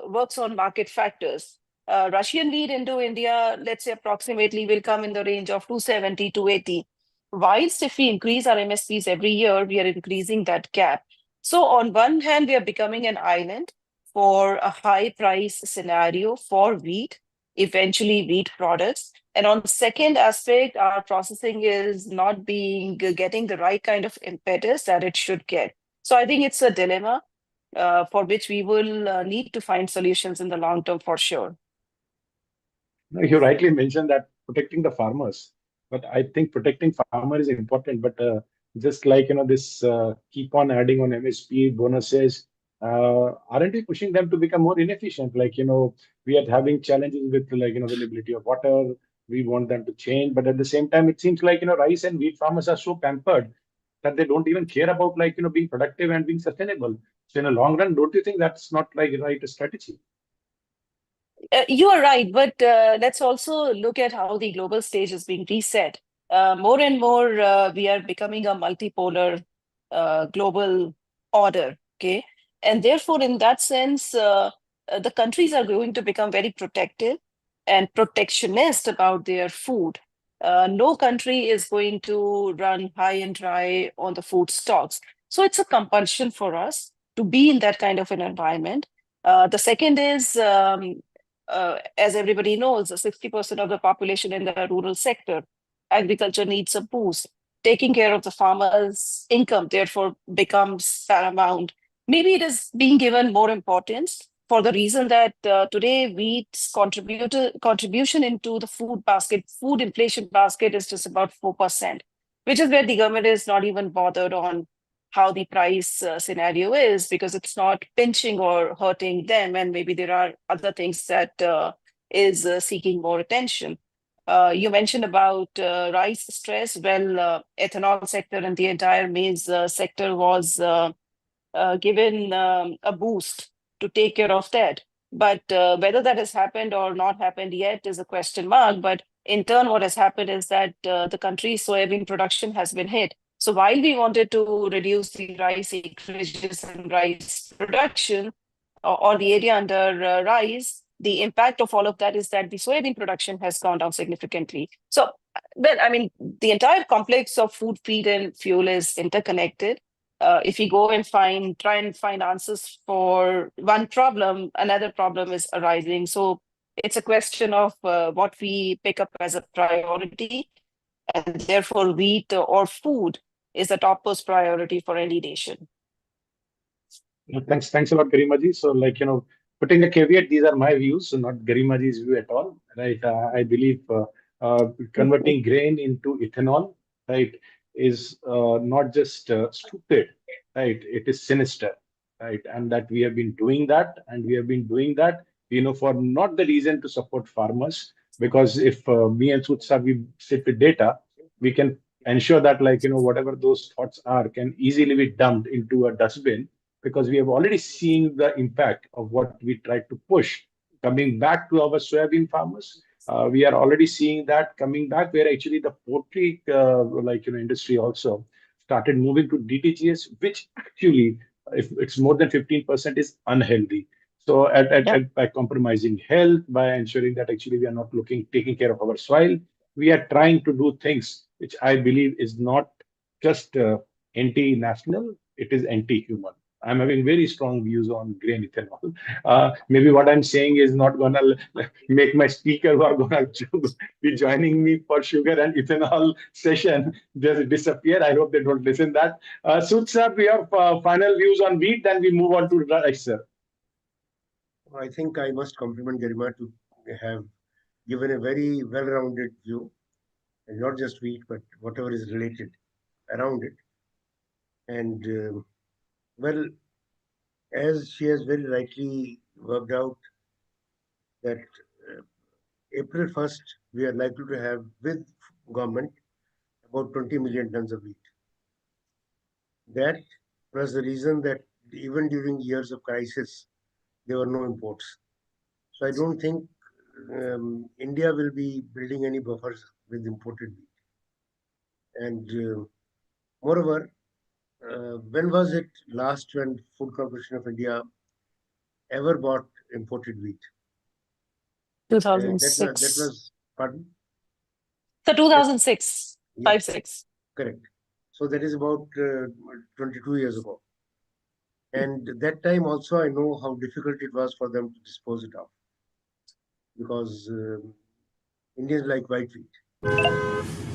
works on market factors. Russian wheat into India, let's say approximately will come in the range of 270, 280. Whilst if we increase our MSPs every year, we are increasing that gap. So on one hand, we are becoming an island for a high price scenario for wheat, eventually wheat products. And on the second aspect, our processing is not getting the right kind of impetus that it should get. So I think it's a dilemma for which we will need to find solutions in the long term for sure. You rightly mentioned that protecting the farmers, but I think protecting farmers is important. But just this keep on adding on MSP bonuses, aren't we pushing them to become more inefficient? We are having challenges with availability of water. We want them to change, but at the same time, it seems like rice and wheat farmers are so pampered that they don't even care about being productive and being sustainable. So in the long run, don't you think that's not right strategy? You are right, but let's also look at how the global stage is being reset. More and more, we are becoming a multipolar global order, okay? And therefore, in that sense, the countries are going to become very protective and protectionist about their food. No country is going to run high and dry on the food stocks. So it's a compulsion for us to be in that kind of an environment. The second is, as everybody knows, 60% of the population in the rural sector. Agriculture needs a boost. Taking care of the farmer's income, therefore, becomes paramount. Maybe it is being given more importance for the reason that today wheat's contribution into the food basket, food inflation basket, is just about 4%, which is where the government is not even bothered on how the price scenario is, because it's not pinching or hurting them, and maybe there are other things that is seeking more attention. You mentioned about rice stress. Well, ethanol sector and the entire maize sector was given a boost to take care of that. But whether that has happened or not happened yet is a question mark. But in turn, what has happened is that the country's soybean production has been hit. So while we wanted to reduce the rice acreages and rice production or the area under rice, the impact of all of that is that the soybean production has gone down significantly. So, well, I mean, the entire complex of food, feed, and fuel is interconnected. If we go and try and find answers for one problem, another problem is arising. So it's a question of what we pick up as a priority, and therefore wheat or food is the topmost priority for any nation. Thanks a lot, Garima ji. So, putting a caveat, these are my views, so not Garima ji's view at all. Right? I believe converting grain into ethanol, right, is not just stupid, right? It is sinister, right? And that we have been doing that, and we have been doing that, for not the reason to support farmers, because if me and Sutsa we sit with data, we can ensure that, whatever those thoughts are, can easily be dumped into a dustbin, because we have already seen the impact of what we tried to push coming back to our soybean farmers. We are already seeing that coming back, where actually the poultry, industry also started moving to DTGS, which actually, if it's more than 15%, is unhealthy. So, Yeah. by compromising health, by ensuring that actually we are not taking care of our soil, we are trying to do things which I believe is not just anti-national, it is anti-human. I'm having very strong views on grain ethanol. Maybe what I'm saying is not gonna make my speaker who are gonna be joining me for sugar and ethanol session just disappear. I hope they don't listen that. Sood sir, your final views on wheat, then we move on to rice, sir. I think I must compliment Garima to have given a very well-rounded view, and not just wheat, but whatever is related around it. And well, as she has very rightly worked out, that April 1st, we are likely to have with government about 20 million tons of wheat. That was the reason that even during years of crisis, there were no imports. So I don't think India will be building any buffers with imported wheat. And moreover, when was it last when Food Corporation of India ever bought imported wheat? That 2006. was, pardon? So 2006, Yeah. 5-6. Correct. So that is about 22 years ago. And that time also I know how difficult it was for them to dispose it of, because Indians like white wheat,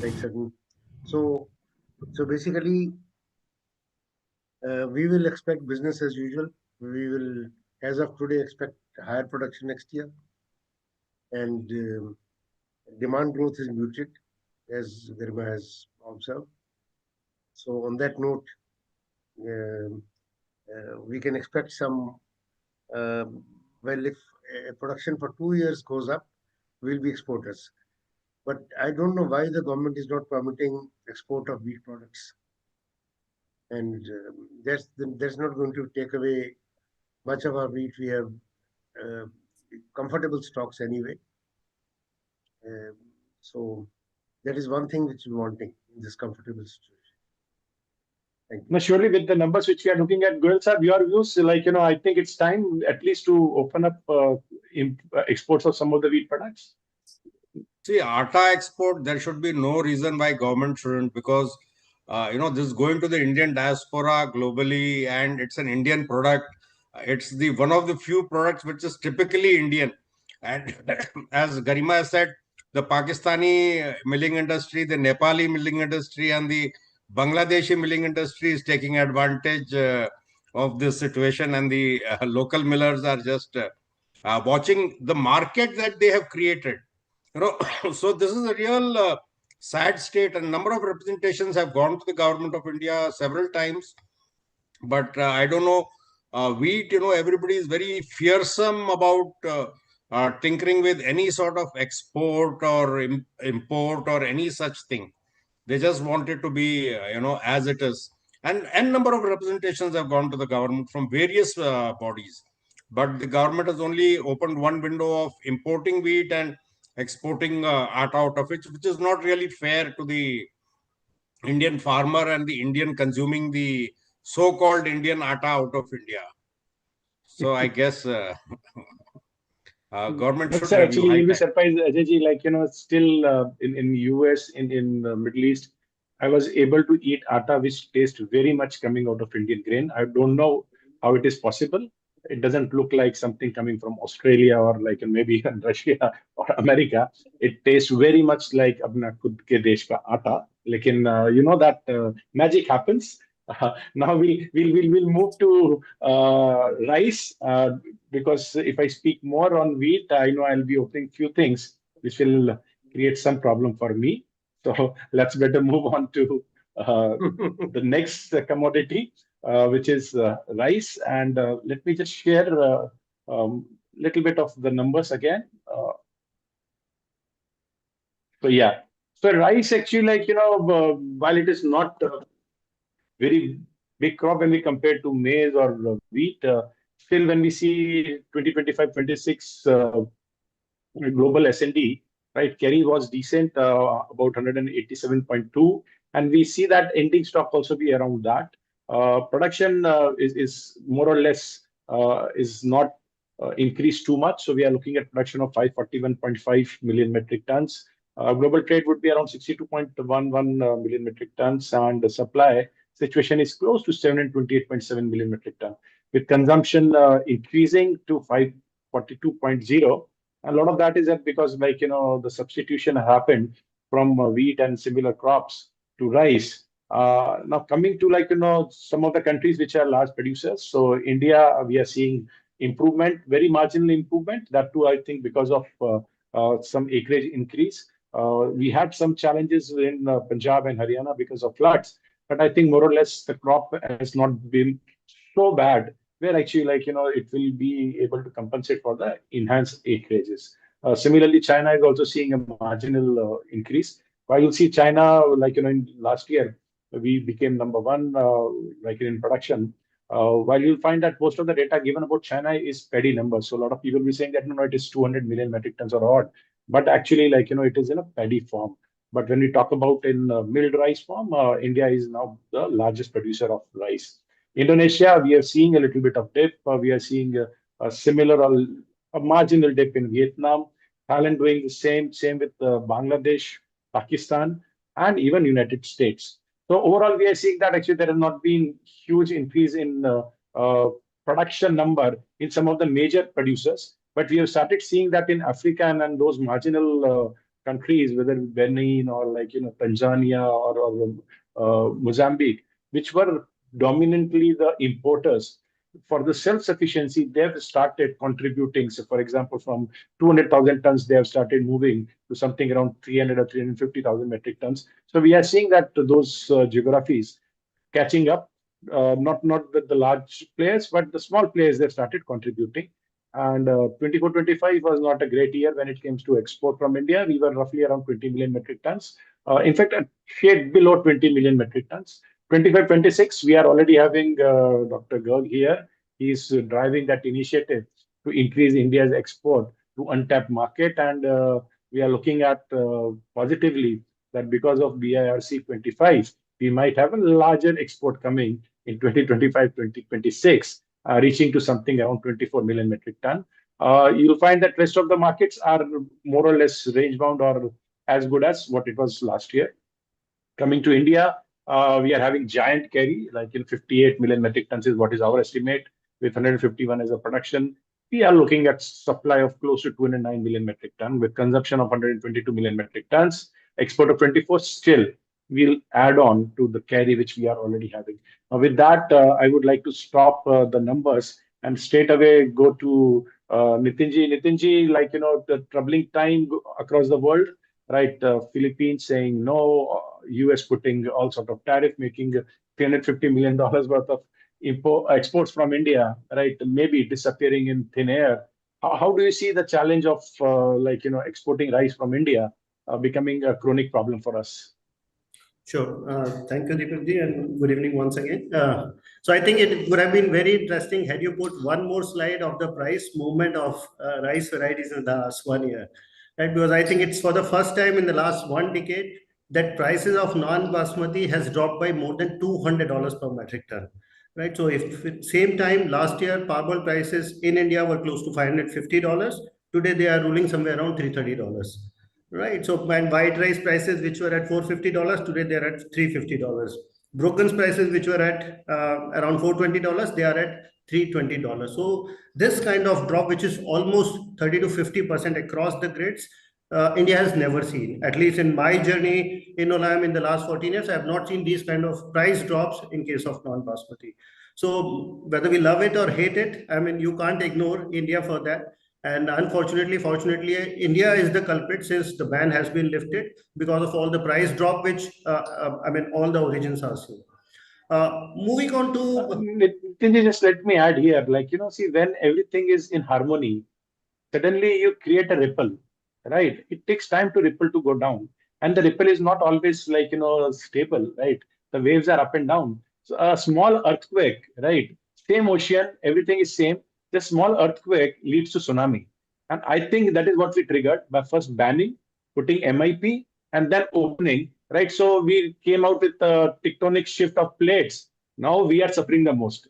like certain. So basically, we will expect business as usual. We will, as of today, expect higher production next year, and demand growth is muted, as Garima has observed. So on that note, we can expect some. Well, if production for 2 years goes up, we'll be exporters. But I don't know why the government is not permitting export of wheat products, and that's not going to take away much of our wheat. We have uh, comfortable stocks anyway. So that is one thing which we're wanting in this comfortable situation. Thank you. Now, surely with the numbers which we are looking at, Goyal sir, your views, I think it's time at least to open up exports of some of the wheat products. See, atta export, there should be no reason why government shouldn't, because this is going to the Indian diaspora globally, and it's an Indian product. It's the one of the few products which is typically Indian. And as Garima has said, the Pakistani milling industry, the Nepali milling industry, and the Bangladeshi milling industry is taking advantage of this situation, and the local millers are just watching the market that they have created. So this is a real sad state. A number of representations have gone to the government of India several times, but I don't know. Wheat, everybody is very fearsome about tinkering with any sort of export or import or any such thing. They just want it to be, as it is. And number of representations have gone to the government from various bodies. But the government has only opened one window of importing wheat and exporting atta out of it, which is not really fair to the Indian farmer and the Indian consuming the so-called Indian atta out of India. So I guess government But should sir, review. actually, High you'll be time. surprised, Ajay ji, still in US, in the Middle East, I was able to eat atta which tastes very much coming out of Indian grain. I don't know how it is possible. It doesn't look like something coming from Australia or maybe Russia or America. It tastes very much like apna khud ke desh ka atta. Lekin, that magic happens. Now we'll move to rice, because if I speak more on wheat, I know I'll be opening few things which will create some problem for me. So let's better move on to the next commodity, which is rice. And let me just share little bit of the numbers again. So yeah, so rice actually, like, while it is not very big crop when we compare to maize or wheat, still when we see 2025-26 global S&D, right, carry was decent, about 187.2, and we see that ending stock also be around that. Production is more or less is not increased too much, so we are looking at production of 541.5 million metric tons. Global trade would be around 62.11 million metric tons, and the supply situation is close to 728.7 million metric ton, with consumption increasing to 542.0. A lot of that is that because, like, the substitution happened from wheat and similar crops to rice. Now coming to, like, some of the countries which are large producers. So India, we are seeing improvement, very marginal improvement. That too, I think, because of some acreage increase. We had some challenges in Punjab and Haryana because of floods, but I think more or less the crop has not been so bad, where actually, like, it will be able to compensate for the enhanced acreages. Similarly, China is also seeing a marginal increase. While you'll see China, like, in last year, we became number one, like, in production. While you'll find that most of the data given about China is paddy numbers. So a lot of people will be saying that, no, it is 200 million metric tons or odd. But actually, like, it is in a paddy form. But when we talk about in milled rice form, India is now the largest producer of rice. Indonesia, we are seeing a little bit of dip. We are seeing a similar, a marginal dip in Vietnam. Thailand doing the same with Bangladesh, Pakistan, and even United States. So overall, we are seeing that actually there has not been huge increase in production number in some of the major producers, but we have started seeing that in Africa and those marginal countries, whether Benin or, like, Tanzania or Mozambique, which were dominantly the importers. For the self-sufficiency, they have started contributing. So, for example, from 200,000 tons, they have started moving to something around 300 or 350,000 metric tons. So we are seeing that those geographies catching up, not with the large players, but the small players, they've started contributing. And 24-25 was not a great year when it comes to export from India. We were roughly around 20 million metric tons. In fact, a shade below 20 million metric tons. 25-26, we are already having Dr. Garg here. He's driving that initiative to increase India's export to untapped market. And we are looking at positively that because of BIRC 25, we might have a larger export coming in 2025-2026, reaching to something around 24 million metric ton. You'll find that rest of the markets are more or less range bound or as good as what it was last year. Coming to India, we are having giant carry, like in 58 million metric tons is what is our estimate, with 151 as a production. We are looking at supply of close to 209 million metric ton with consumption of 122 million metric tons. Export of 24 still will add on to the carry which we are already having. Now, with that, I would like to stop the numbers and straight away go to Nitinji. Nitinji, like, the troubling time across the world, right? Philippines saying no, US putting all sort of tariff, making $350 million worth of exports from India, right? Maybe disappearing in thin air. How do you see the challenge of exporting rice from India becoming a chronic problem for us? Sure. Thank you, Deepakji, and good evening once again. So I think it would have been very interesting had you put one more slide of the price movement of rice varieties in the last 1 year, right? Because I think it's for the first time in the last 1 decade that prices of non-basmati has dropped by more than $200 per metric ton, right? So if at the same time last year parboiled prices in India were close to $550, today they are ruling somewhere around $330. Right. So, and white rice prices, which were at $450, today they're at $350. Broken's prices, which were at around $420, they are at $320. So, this kind of drop, which is almost 30 to 50% across the grades, India has never seen. At least in my journey in Olam in the last 14 years, I have not seen these kind of price drops in case of non-basmati. So whether we love it or hate it, I mean, you can't ignore India for that. And unfortunately, fortunately, India is the culprit since the ban has been lifted because of all the price drop, which I mean, all the origins are seeing. Moving on to Just let me add here, like, see, when everything is in harmony, suddenly you create a ripple, right? It takes time to ripple to go down. And the ripple is not always like, stable, right? The waves are up and down. So a small earthquake, right? Same ocean, everything is same. The small earthquake leads to tsunami. And I think that is what we triggered by first banning, putting MIP, and then opening, right? So we came out with a tectonic shift of plates. Now we are suffering the most.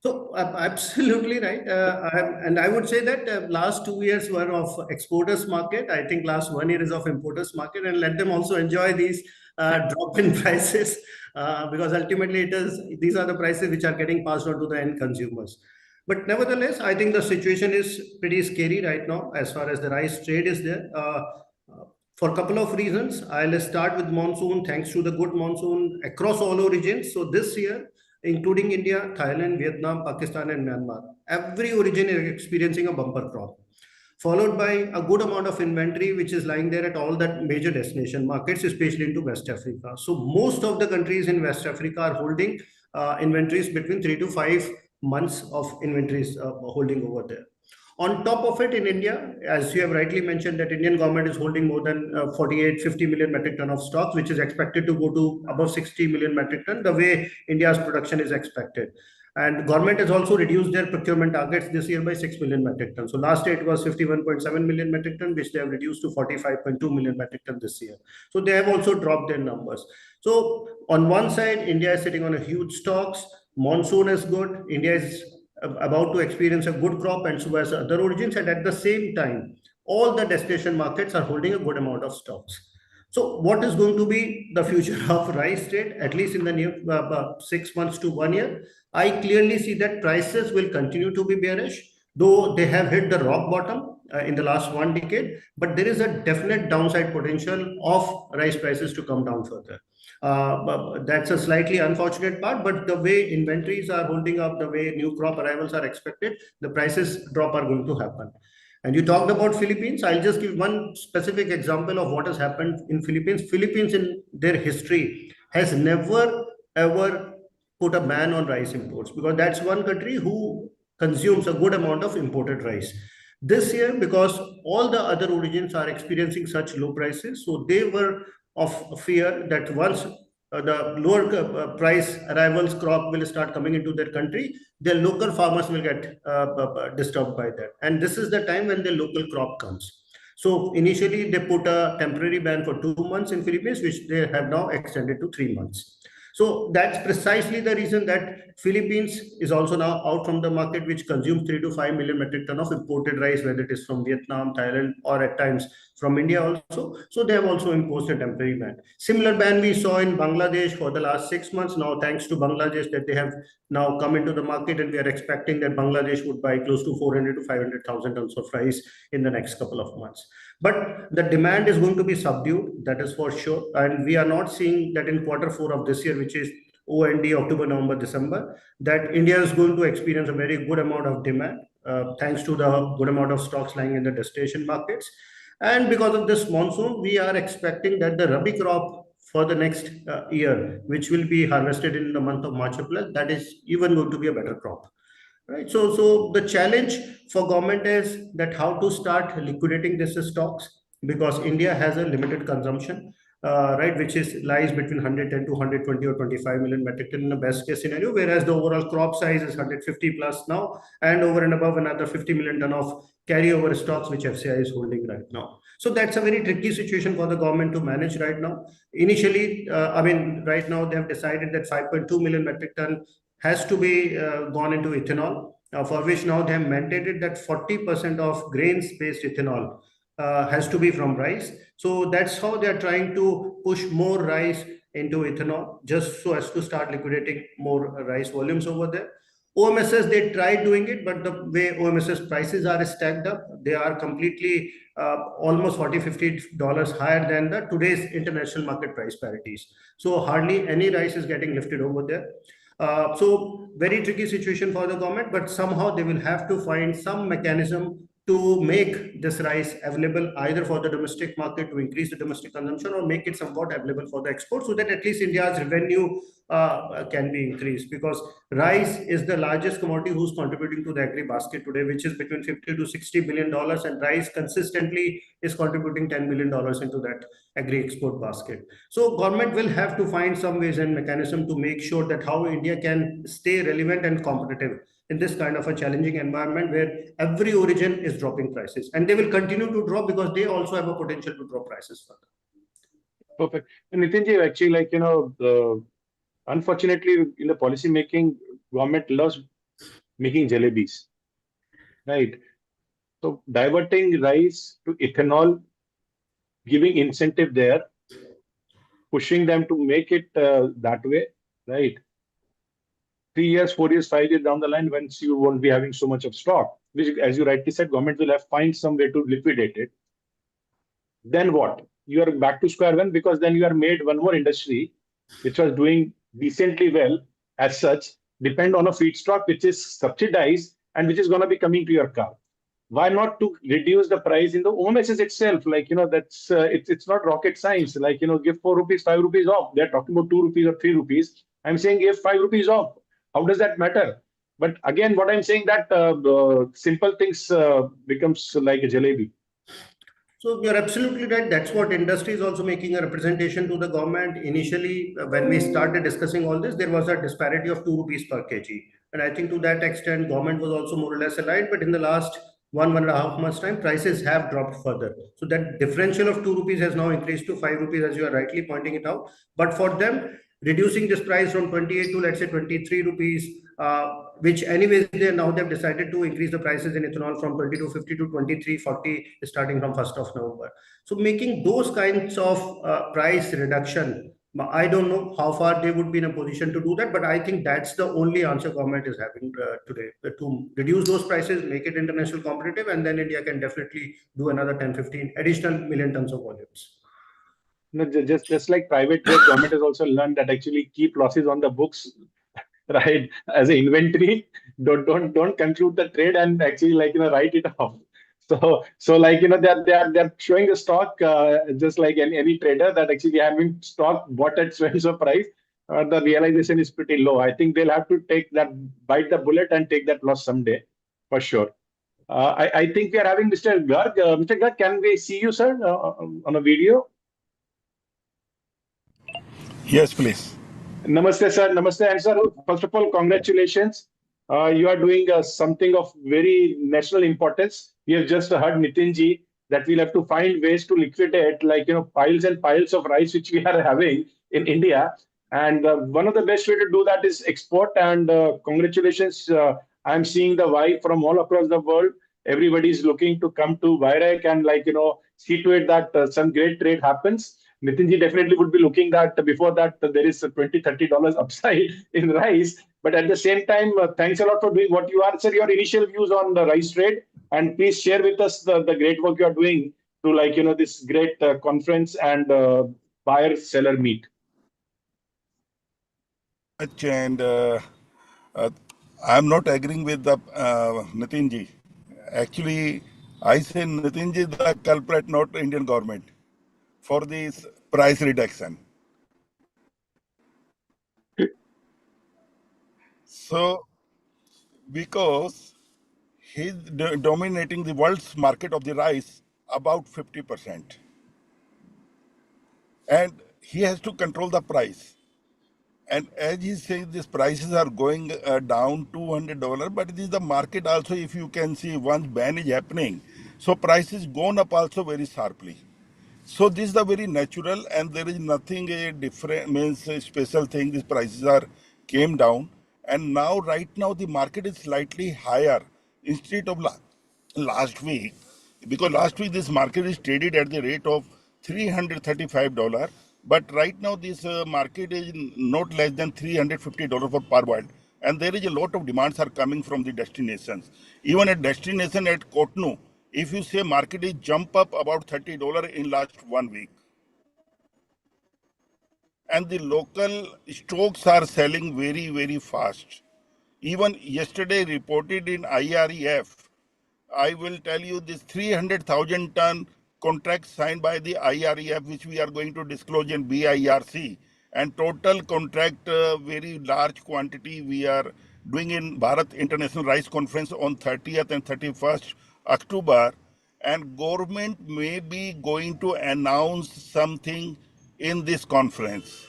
So absolutely right, and I would say that last 2 years were of exporters market. I think last 1 year is of importers market, and let them also enjoy these drop in prices because ultimately these are the prices which are getting passed on to the end consumers. But nevertheless, I think the situation is pretty scary right now as far as the rice trade is there. For a couple of reasons, I'll start with monsoon. Thanks to the good monsoon across all origins. So this year, including India, Thailand, Vietnam, Pakistan, and Myanmar, every origin is experiencing a bumper crop, followed by a good amount of inventory, which is lying there at all the major destination markets, especially into West Africa. So most of the countries in West Africa are holding inventories between 3 to 5 months of inventories holding over there. On top of it, in India, as you have rightly mentioned, that Indian government is holding more than 50 million metric ton of stock, which is expected to go to above 60 million metric ton, the way India's production is expected. And government has also reduced their procurement targets this year by 6 million metric ton. So last year it was 51.7 million metric ton, which they have reduced to 45.2 million metric ton this year. So they have also dropped their numbers. So on one side, India is sitting on a huge stocks. Monsoon is good. India is about to experience a good crop, and so as other origins, and at the same time all the destination markets are holding a good amount of stocks. So what is going to be the future of rice trade, at least in the near 6 months to 1 year? I clearly see that prices will continue to be bearish, though they have hit the rock bottom in the last 1 decade, but there is a definite downside potential of rice prices to come down further. That's a slightly unfortunate part, but the way inventories are holding up, the way new crop arrivals are expected, the prices drop are going to happen. And you talked about Philippines. I'll just give one specific example of what has happened in Philippines. Philippines in their history has never ever put a ban on rice imports, because that's one country who consumes a good amount of imported rice. This year, because all the other origins are experiencing such low prices, so they were of fear that once the lower price arrivals crop will start coming into their country, their local farmers will get disturbed by that. And this is the time when the local crop comes. So initially they put a temporary ban for 2 months in Philippines, which they have now extended to 3 months. So that's precisely the reason that Philippines is also now out from the market, which consumes 3 to 5 million metric ton of imported rice, whether it is from Vietnam, Thailand, or at times from India also. So they have also imposed a temporary ban. Similar ban we saw in Bangladesh for the last 6 months. Now, thanks to Bangladesh, that they have now come into the market, and we are expecting that Bangladesh would buy close to 400 to 500,000 tons of rice in the next couple of months. But the demand is going to be subdued, that is for sure. And we are not seeing that in Q4 of this year, which is OND, October, November, December, that India is going to experience a very good amount of demand, thanks to the good amount of stocks lying in the destination markets. And because of this monsoon, we are expecting that the Rabi crop for the next year, which will be harvested in the month of March, April, that is even going to be a better crop. Right. So the challenge for government is that how to start liquidating these stocks, because India has a limited consumption, right, which lies between 110 to 120 or 25 million metric ton in the best case scenario, whereas the overall crop size is 150 plus now, and over and above another 50 million ton of carryover stocks which FCI is holding right now. So that's a very tricky situation for the government to manage right now. Initially, right now they have decided that 5.2 million metric ton has to be gone into ethanol, for which now they have mandated that 40% of grains-based ethanol has to be from rice. So that's how they are trying to push more rice into ethanol, just so as to start liquidating more rice volumes over there. OMSs, they tried doing it, but the way OMSs prices are stacked up, they are completely almost $40-50 higher than the today's international market price parities. So hardly any rice is getting lifted over there. So very tricky situation for the government, but somehow they will have to find some mechanism to make this rice available either for the domestic market to increase the domestic consumption, or make it somewhat available for the export, so that at least India's revenue can be increased, because rice is the largest commodity who's contributing to the agri basket today, which is between $50-60 billion, and rice consistently is contributing $10 billion into that agri export basket. So government will have to find some ways and mechanism to make sure that how India can stay relevant and competitive in this kind of a challenging environment where every origin is dropping prices, and they will continue to drop because they also have a potential to drop prices further. Perfect. And Nitinji, actually, unfortunately, in the policy making, government loves making jalebis, right? So diverting rice to ethanol, giving incentive there, pushing them to make it that way, right? 3 years, 4 years, 5 years down the line, once you won't be having so much of stock, which, as you rightly said, government will have find some way to liquidate it. Then what? You are back to square one, because then you are made one more industry which was doing decently well as such, depend on a feedstock which is subsidized and which is going to be coming to your car. Why not to reduce the price in the OMSs itself? That's it's not rocket science. Give 4 rupees, 5 rupees off. They're talking about 2 rupees or 3 rupees. I'm saying give 5 rupees off. How does that matter? But again, what I'm saying that simple things becomes like a jalebi. So you're absolutely right. That's what industry is also making a representation to the government. Initially, when we started discussing all this, there was a disparity of 2 rupees per kg. And I think to that extent, government was also more or less aligned. But in the last 1.5 months time, prices have dropped further. So that differential of 2 rupees has now increased to 5 rupees, as you are rightly pointing it out. But for them, reducing this price from 28 to, let's say, 23 rupees, which anyways they've decided to increase the prices in ethanol from 22.50 to 23.40 starting from 1st of November. So making those kinds of price reduction, I don't know how far they would be in a position to do that, but I think that's the only answer government is having today, to reduce those prices, make it international competitive, and then India can definitely do another 10-15 additional million tons of volumes. No, just like private jet, government has also learned that actually keep losses on the books, right, as an inventory. Don't conclude the trade and actually write it off. So they're showing the stock just like any trader that actually having stock bought at so and so price. The realization is pretty low. I think they'll have to bite the bullet and take that loss someday, for sure. I think we are having Mr. Garg. Mr. Garg, can we see you, sir, on a video? Yes, please. Namaste, sir. Namaste. And sir, first of all, congratulations. You are doing something of very national importance. We have just heard Nitinji that we'll have to find ways to liquidate piles and piles of rice which we are having in India. And one of the best way to do that is export. And congratulations. I'm seeing the vibe from all across the world. Everybody is looking to come to Bajrang and see to it that some great trade happens. Nitinji definitely would be looking that before that there is a $20-30 upside in rice. But at the same time, thanks a lot for doing what you are. Sir, your initial views on the rice trade, and please share with us the great work you are doing to this great conference and buyer-seller meet. And I'm not agreeing with the Nitinji. Actually, I say Nitinji is the culprit, not Indian government, for this price reduction. So, because he's dominating the world's market of the rice about 50%. And he has to control the price. And as he says, these prices are going down $200, but it is the market also, if you can see, once ban is happening, so prices gone up also very sharply. So this is the very natural, and there is nothing different, means a special thing. These prices are came down, and now right now the market is slightly higher instead of last week, because last week this market is traded at the rate of $335, but right now this market is not less than $350 for per boiled, And there is a lot of demands are coming from the destinations. Even a destination at Cotonou, if you say market is jump up about $30 in last 1 week. And the local stocks are selling very, very fast. Even yesterday reported in IREF, I will tell you this 300,000 ton contract signed by the IREF, which we are going to disclose in BIRC, and total contract very large quantity we are doing in Bharat International Rice Conference on 30th and 31st October, and government may be going to announce something in this conference.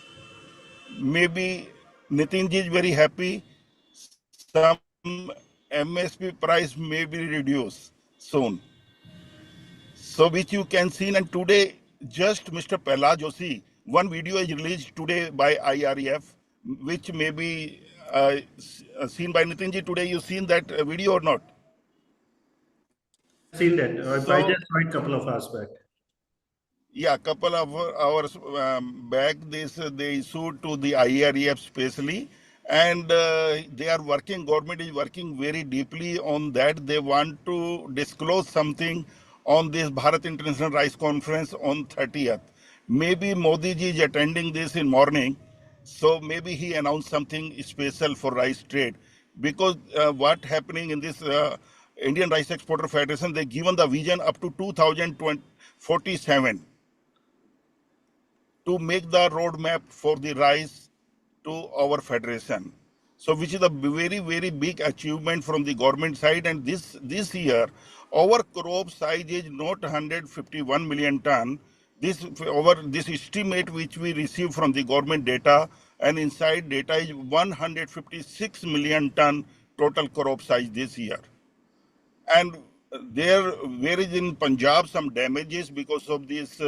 Maybe Nitin ji is very happy. Some MSP price may be reduced soon. So which you can see, and today just Mr. Pella Joshi, one video is released today by IREF, which may be seen by Nitin ji today. You seen that video or not? I've seen that. I So, just saw it a couple of hours back. yeah, couple of hours back, they issued to the IREF specially, and they are working. Government is working very deeply on that. They want to disclose something on this Bharat International Rice Conference on 30th. Maybe Modi ji is attending this in morning, so maybe he announced something special for rice trade. Because what happening in this Indian Rice Exporter Federation, they given the vision up to 2047 to make the roadmap for the rice to our federation. So which is a very, very big achievement from the government side. And this year, our crop size is not 151 million ton. This estimate which we receive from the government data and inside data is 156 million ton total crop size this year. And there is in Punjab some damages because of this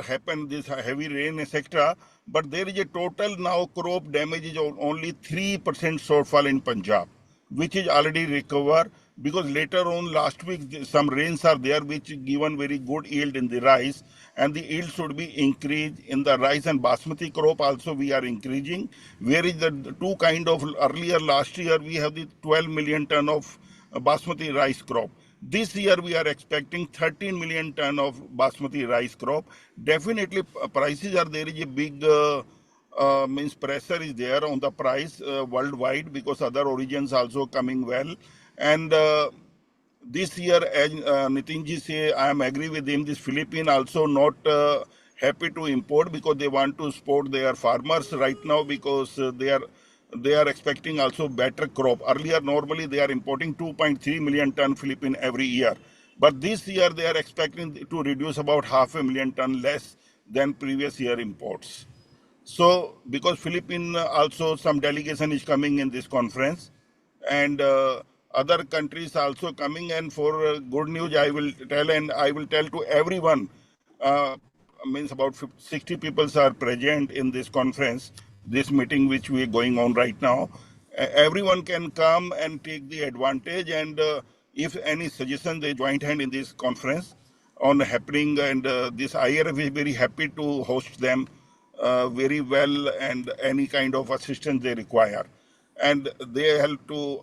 happened, this heavy rain, etc. But there is a total now crop damage is only 3% shortfall in Punjab, which is already recovered, because later on last week some rains are there which given very good yield in the rice, and the yield should be increased in the rice and basmati crop also we are increasing. Where is the two kind of earlier last year we have the 12 million ton of basmati rice crop. This year we are expecting 13 million ton of basmati rice crop. Definitely prices are, there is a big means pressure is there on the price worldwide, because other origins also coming well. And this year, as Nitin ji say, I am agree with him, this Philippines also not happy to import, because they want to support their farmers right now, because they are expecting also better crop. Earlier, normally they are importing 2.3 million ton Philippines every year. But this year they are expecting to reduce about 500,000 ton less than previous year imports. So, because Philippines also some delegation is coming in this conference, and other countries also coming, and for good news I will tell, and I will tell to everyone, means about 60 people are present in this conference, this meeting which we are going on right now. Everyone can come and take the advantage, and if any suggestion, they joint hand in this conference on happening, and this IRF is very happy to host them very well, and any kind of assistance they require. And they help to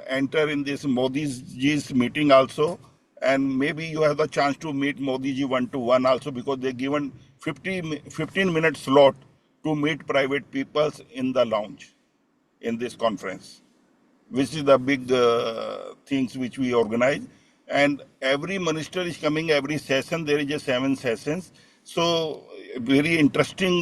enter in this Modi ji's meeting also, and maybe you have the chance to meet Modi ji one-to-one also, because they given 15-minute slot to meet private peoples in the lounge in this conference, which is the big things which we organize. And every minister is coming every session. There is a 7 sessions. So very interesting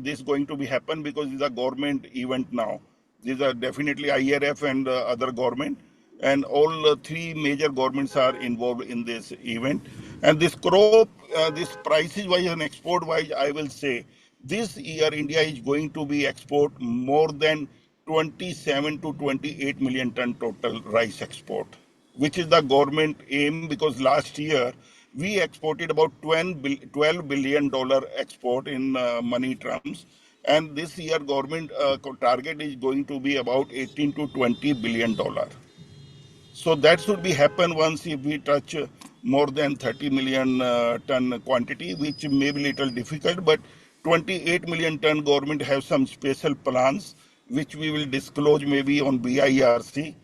this going to be happen, because it's a government event now. These are definitely IRF and other government, and all 3 major governments are involved in this event. And this crop, this prices wise and export wise, I will say this year India is going to be export more than 27 to 28 million ton total rice export, which is the government aim, because last year we exported about $12 billion export in money terms, and this year government target is going to be about 18 to 20 billion dollar. So that should be happen once if we touch more than 30 million ton quantity, which may be little difficult, but 28 million ton government have some special plans which we will disclose maybe on BIRC.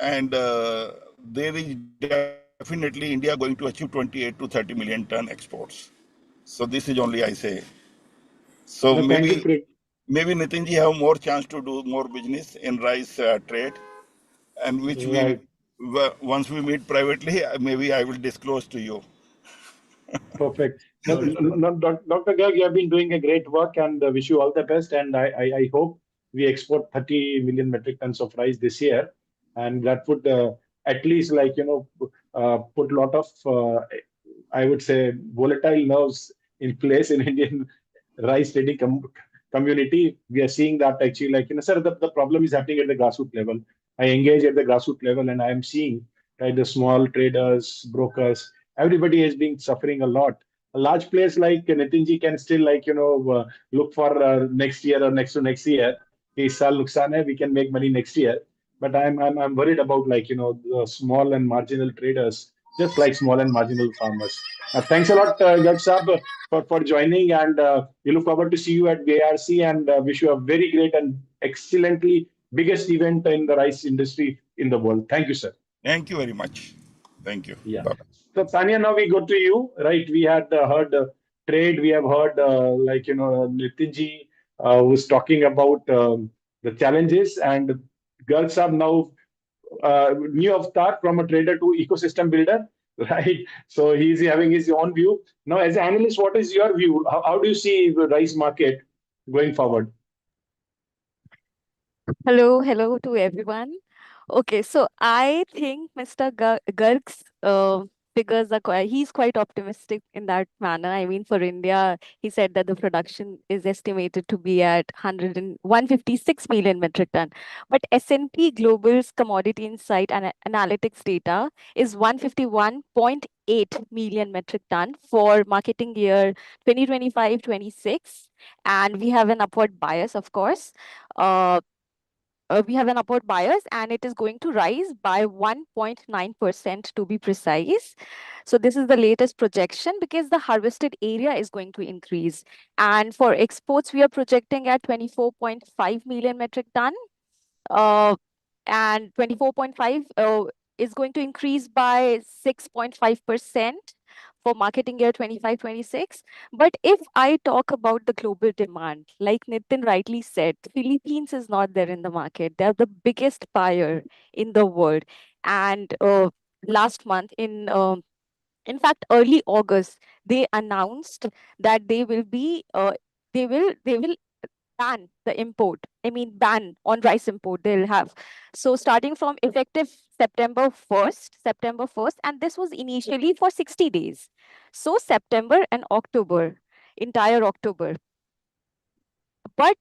And there is definitely India going to achieve 28 to 30 million ton exports. So this is only I say. So No, thank you, maybe Nitinji have more chance to do more business in rice trade, and which right. once we meet privately, maybe I will disclose to you. Perfect. No, Sounds good. Dr. Garg, you have been doing a great work and wish you all the best. And I hope we export 30 million metric tons of rice this year. And that would at least put a lot of, I would say, volatile nerves in place in Indian rice trading community. We are seeing that actually, sir, the problem is happening at the grassroots level. I engage at the grassroots level and I am seeing, right, the small traders, brokers, everybody has been suffering a lot. Large players like Nitinji can still look for next year or next to next year. Is saal nuksan hai, we can make money next year. But I'm worried about the small and marginal traders, just like small and marginal farmers. Thanks a lot, Garg Saab, for joining, and we look forward to see you at BARC and wish you a very great and excellently biggest event in the rice industry in the world. Thank you, sir. Thank you very much. Thank you. Yeah. Bye-bye. So Tanya, now we go to you, right? We had heard trade. We have heard Nitinji was talking about the challenges, and Garg Saab now new avatar from a trader to ecosystem builder, right? So he's having his own view. Now, as an analyst, what is your view? How do you see the rice market going forward? Hello to everyone. Okay, so I think Mr. Garg's figures are he's quite optimistic in that manner. I mean, for India, he said that the production is estimated to be at 156 million metric ton. But S&P Global's Commodity Insight and Analytics data is 151.8 million metric ton for marketing year 2025-26. And we have an upward bias, of course. We have an upward bias and it is going to rise by 1.9% to be precise. So this is the latest projection because the harvested area is going to increase. And for exports, we are projecting at 24.5 million metric ton. And 24.5 is going to increase by 6.5% for marketing year 25-26. But if I talk about the global demand, like Nitin rightly said, Philippines is not there in the market. They're the biggest buyer in the world. And last month, in fact, early August, they announced that they will ban the import. I mean, ban on rice import they'll have. So starting from effective September 1st, and this was initially for 60 days. So September and October, entire October. But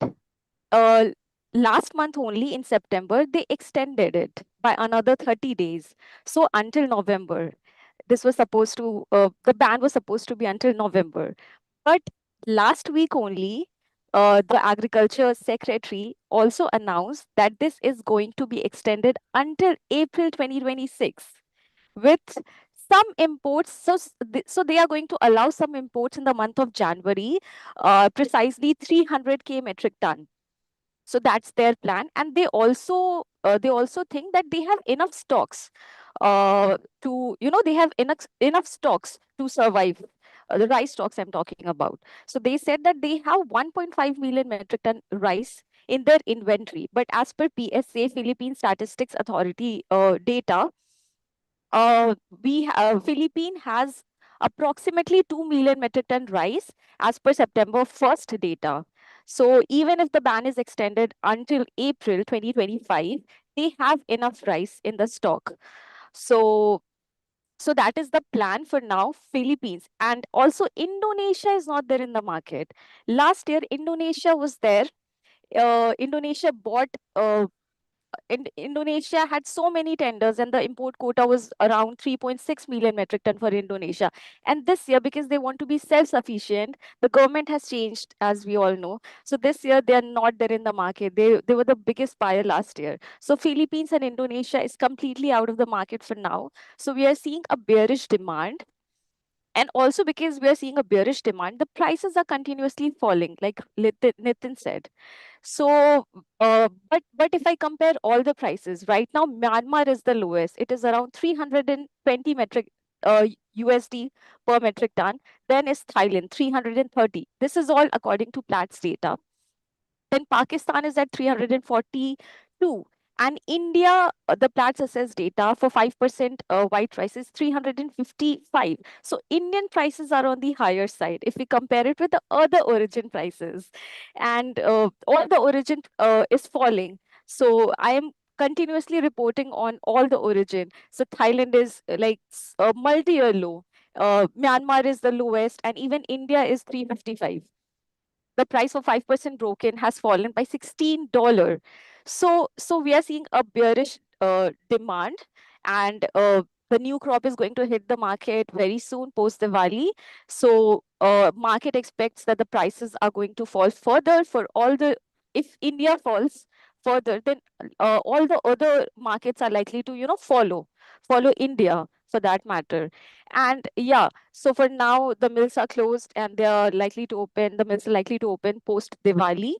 last month only in September, they extended it by another 30 days. So until November, the ban was supposed to be until November. But last week only, the agriculture secretary also announced that this is going to be extended until April 2026 with some imports. So they are going to allow some imports in the month of January, precisely 300K metric ton. So that's their plan. And they also think that they have enough stocks they have enough stocks to survive. The rice stocks I'm talking about. So they said that they have 1.5 million metric ton rice in their inventory. But as per PSA, Philippine Statistics Authority data, Philippines has approximately 2 million metric ton rice as per September 1st data. So even if the ban is extended until April 2025, they have enough rice in the stock. So that is the plan for now, Philippines. And also Indonesia is not there in the market. Last year, Indonesia was there. Indonesia bought Indonesia had so many tenders and the import quota was around 3.6 million metric ton for Indonesia. And this year, because they want to be self-sufficient, the government has changed, as we all know. So this year, they are not there in the market. They were the biggest buyer last year. So Philippines and Indonesia is completely out of the market for now. So we are seeing a bearish demand. And also because we are seeing a bearish demand, the prices are continuously falling, like Nitin said. So, but if I compare all the prices, right now, Myanmar is the lowest. It is around 320 USD per metric ton. Then is Thailand, 330. This is all according to Platts data. Then Pakistan is at 342. And India, the Platts assess data for 5% white rice is 355. So Indian prices are on the higher side if we compare it with the other origin prices. And all the origin is falling. So I am continuously reporting on all the origin. So Thailand is like a multi-year low. Myanmar is the lowest, and even India is 355. The price of 5% broken has fallen by $16. So we are seeing a bearish demand, and the new crop is going to hit the market very soon post Diwali. So market expects that the prices are going to fall further for all the, if India falls further, then all the other markets are likely to, follow India for that matter. And yeah, so for now, the mills are closed and they are likely to open, the mills are likely to open post Diwali.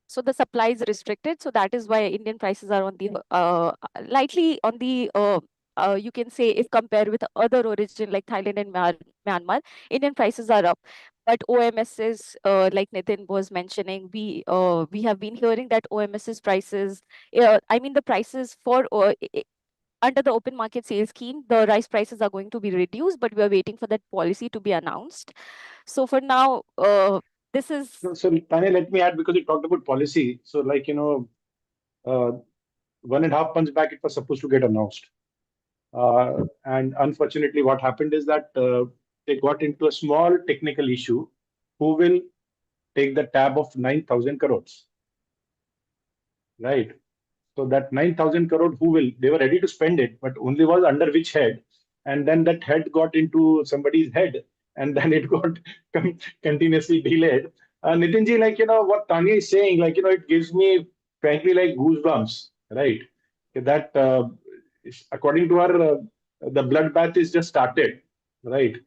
So the supply is restricted. So that is why Indian prices are on the lightly on the you can say, if compared with other origin like Thailand and Myanmar, Indian prices are up. But OMS's, like Nitin was mentioning, we have been hearing that OMS's prices, I mean the prices for under the open market sales scheme, the rice prices are going to be reduced, but we are waiting for that policy to be announced. So for now, this is... So Tanya, let me add, because you talked about policy. So 1.5 months back, it was supposed to get announced. And unfortunately, what happened is that they got into a small technical issue. Who will take the tab of 9,000 crores? Right. So that 9,000 crore, they were ready to spend it, but only was under which head. And then that head got into somebody's head, and then it got continuously delayed. Nitinji, what Tanya is saying, it gives me, frankly, goosebumps, right? That according to her, the bloodbath is just started, right?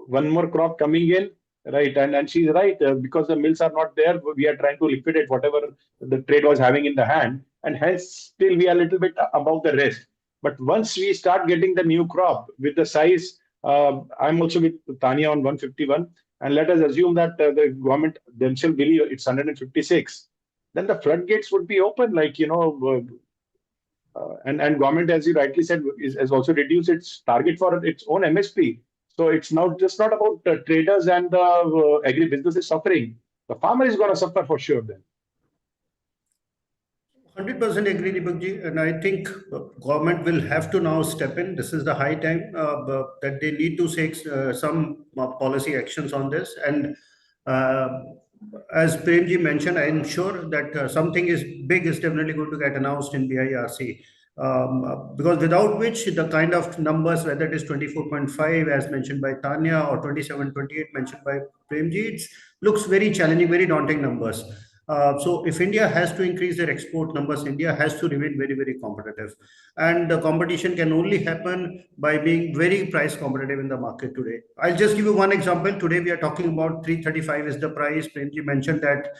One more crop coming in, right? And she's right, because the mills are not there, we are trying to liquidate whatever the trade was having in the hand, and hence still we are a little bit above the rest. But once we start getting the new crop with the size, I'm also with Tanya on 151, and let us assume that the government themselves believe it's 156, then the floodgates would be open, and government, as you rightly said, has also reduced its target for its own MSP. So it's now just not about the traders and the agri businesses suffering. The farmer is going to suffer for sure then. 100% agree, Deepakji, and I think government will have to now step in. This is the high time that they need to take some policy actions on this. And as Premji mentioned, I am sure that something big is definitely going to get announced in BIRC. Because without which the kind of numbers, whether it is 24.5 as mentioned by Tanya or 27.28 mentioned by Premji, it looks very challenging, very daunting numbers. So if India has to increase their export numbers, India has to remain very, very competitive. And the competition can only happen by being very price competitive in the market today. I'll just give you one example. Today we are talking about 335 is the price. Premji mentioned that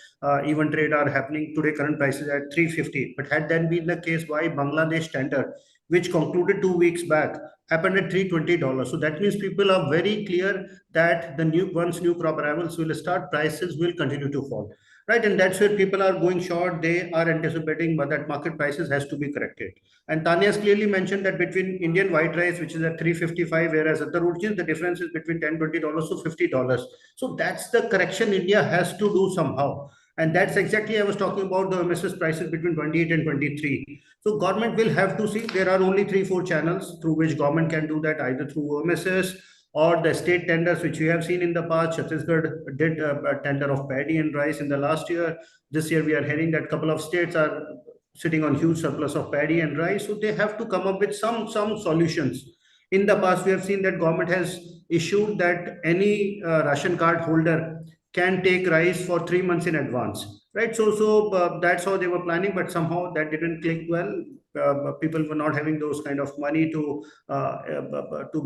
even trade are happening today, current prices at 350. But had that been the case, why Bangladesh tender, which concluded 2 weeks back, happened at $320. So that means people are very clear that once new crop arrivals will start, prices will continue to fall. Right, and that's where people are going short. They are anticipating, but that market prices has to be corrected. And Tanya has clearly mentioned that between Indian white rice, which is at 355, whereas other origins, the difference is between $10, $20 to $50. So that's the correction India has to do somehow. And that's exactly I was talking about the OMS's prices between 28 and 23. So government will have to see, there are only 3-4 channels through which government can do that, either through OMS's or the state tenders, which we have seen in the past. Chhattisgarh did a tender of paddy and rice in the last year. This year, we are hearing that a couple of states are sitting on huge surplus of paddy and rice. So they have to come up with some solutions. In the past, we have seen that government has issued that any ration card holder can take rice for 3 months in advance, right? So that's how they were planning, but somehow that didn't click well. People were not having those kind of money to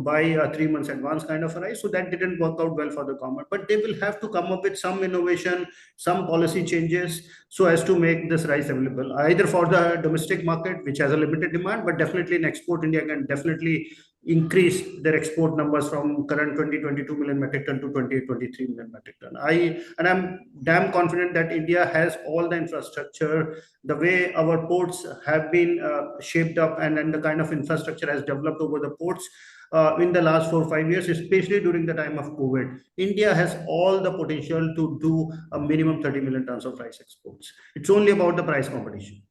buy a 3 months advance kind of a rice, so that didn't work out well for the government. But they will have to come up with some innovation, some policy changes, so as to make this rice available either for the domestic market, which has a limited demand, but definitely in export, India can definitely increase their export numbers from current 22 million metric ton to 23 million metric ton. I'm damn confident that India has all the infrastructure, the way our ports have been shaped up, and the kind of infrastructure has developed over the ports in the last 4 or 5 years, especially during the time of COVID. India has all the potential to do a minimum 30 million tons of rice exports. It's only about the price competition.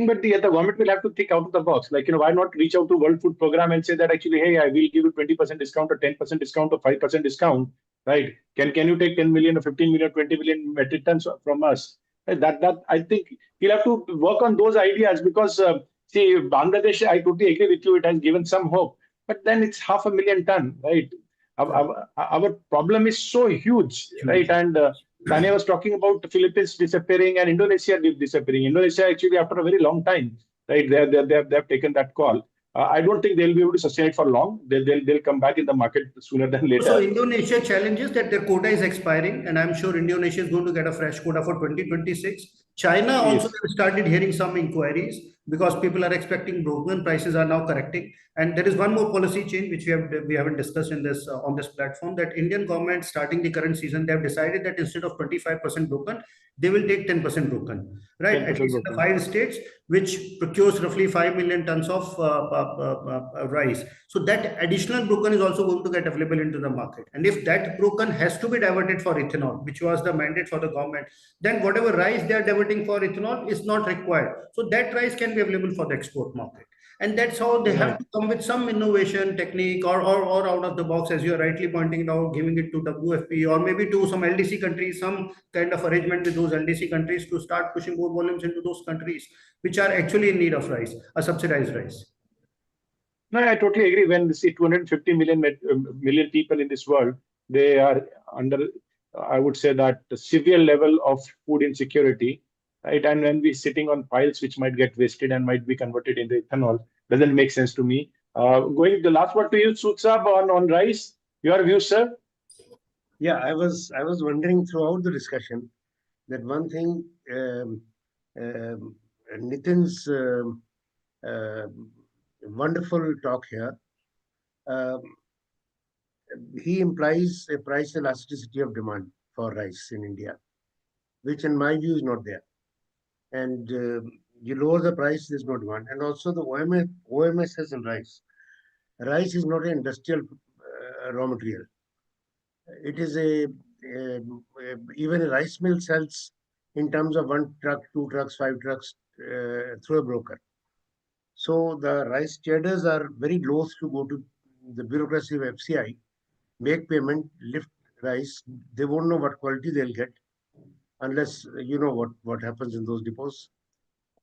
But the government will have to think out of the box. Like, why not reach out to World Food Program and say that actually, hey, I will give you 20% discount or 10% discount or 5% discount, right? Can you take 10 million or 15 million, 20 million metric tons from us? That I think you'll have to work on those ideas because, see, Bangladesh, I totally agree with you, it has given some hope, but then it's 500,000 ton, right? Our problem is so huge, right? And Tanya was talking about the Philippines disappearing and Indonesia disappearing. Indonesia actually, after a very long time, right, they have taken that call. I don't think they'll be able to sustain it for long. They'll come back in the market sooner than later. So Indonesia challenges that their quota is expiring, and I'm sure Indonesia is going to get a fresh quota for 2026. China also started hearing some inquiries because people are expecting broken prices are now correcting. And there is one more policy change which we haven't discussed in this on this platform, that Indian government starting the current season, they have decided that instead of 25% broken, they will take 10% broken, right? At least in the 5 states, which procures roughly 5 million tons of rice. So that additional broken is also going to get available into the market. And if that broken has to be diverted for ethanol, which was the mandate for the government, then whatever rice they are diverting for ethanol is not required. So that rice can be available for the export market. And that's how they have to come with some innovation technique or out of the box, as you are rightly pointing out, giving it to WFP or maybe to some LDC countries, some kind of arrangement with those LDC countries to start pushing more volumes into those countries which are actually in need of rice, a subsidized rice. No, I totally agree. When we see 250 million people in this world, they are under, I would say that the severe level of food insecurity, right? And when we're sitting on piles which might get wasted and might be converted into ethanol, doesn't make sense to me. Going the last word to you, Sood Saab, on rice. Your view, sir? Yeah, I was wondering throughout the discussion that one thing, Nitin's wonderful talk here, he implies a price elasticity of demand for rice in India, which in my view is not there. And you lower the price, there's no demand. And also the OMS says in rice. Rice is not an industrial raw material. It is even a rice mill sells in terms of 1 truck, 2 trucks, 5 trucks through a broker. So the rice traders are very loath to go to the bureaucracy of FCI, make payment, lift rice. They won't know what quality they'll get unless you know what happens in those depots.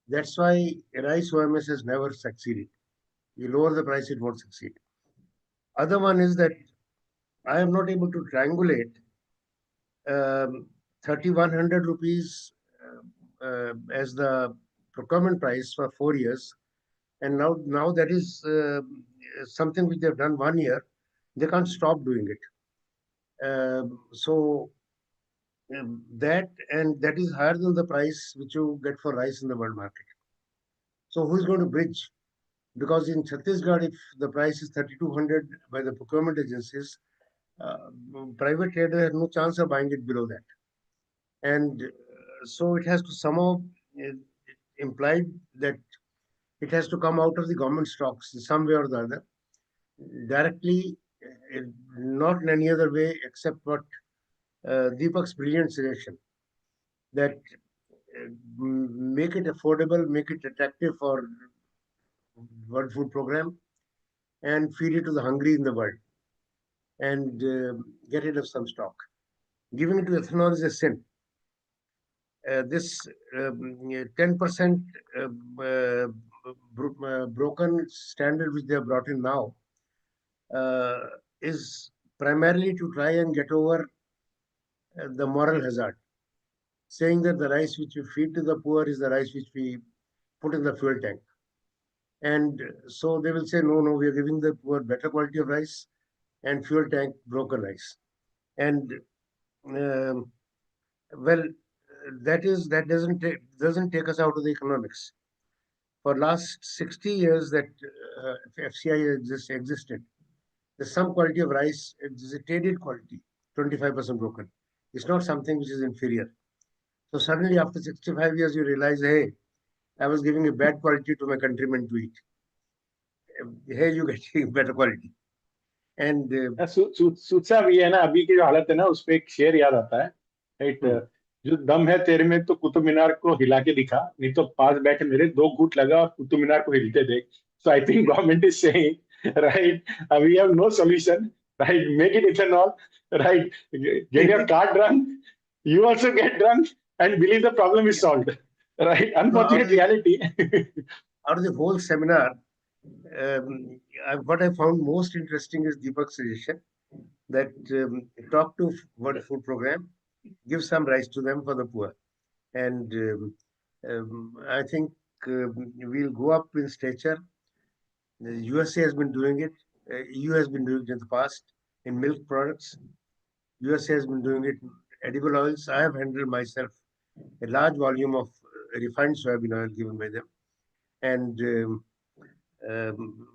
That's why rice OMS has never succeeded. You lower the price, it won't succeed. Other one is that I am not able to triangulate 3,100 rupees as the procurement price for 4 years. And now that is something which they've done 1 year. They can't stop doing it. So that is higher than the price which you get for rice in the world market. So who is going to bridge? Because in Chhattisgarh, if the price is 3,200 by the procurement agencies, private trader has no chance of buying it below that. And so it has to somehow implied that it has to come out of the government stocks in some way or the other, directly, not in any other way except what Deepak's brilliant suggestion, that make it affordable, make it attractive for World Food Program, and feed it to the hungry in the world, and get rid of some stock. Giving it to ethanol is a sin. This 10% broken standard which they have brought in now is primarily to try and get over the moral hazard, saying that the rice which we feed to the poor is the rice which we put in the fuel tank. And so they will say, no, we are giving the poor better quality of rice and fuel tank broken rice. And well, that doesn't take us out of the economics. For last 60 years that FCI existed, there's some quality of rice, it's a traded quality, 25% broken. It's not something which is inferior. So suddenly after 65 years, you realize, hey, I was giving a bad quality to my countrymen to eat. Here you get better quality. And सूचा भी है ना, अभी की जो हालत है ना, उस पे एक शेर याद आता है, राइट? जो दम है तेरे में तो कुतुब मीनार को हिला के दिखा, नहीं तो पास बैठे मेरे 2 घूंट लगा और कुतुब मीनार को हिलते देख. So I think government is saying, right, we have no solution, right? Make it ethanol, right? Get your car drunk, you also get drunk, and believe the problem is solved, right? Unfortunate reality. Out of the whole seminar, what I found most interesting is Deepak's suggestion that talk to World Food Program, give some rice to them for the poor. And I think we'll go up in stature. The USA has been doing it. EU has been doing it in the past in milk products. USA has been doing it in edible oils. I have handled myself a large volume of refined soybean oil given by them. And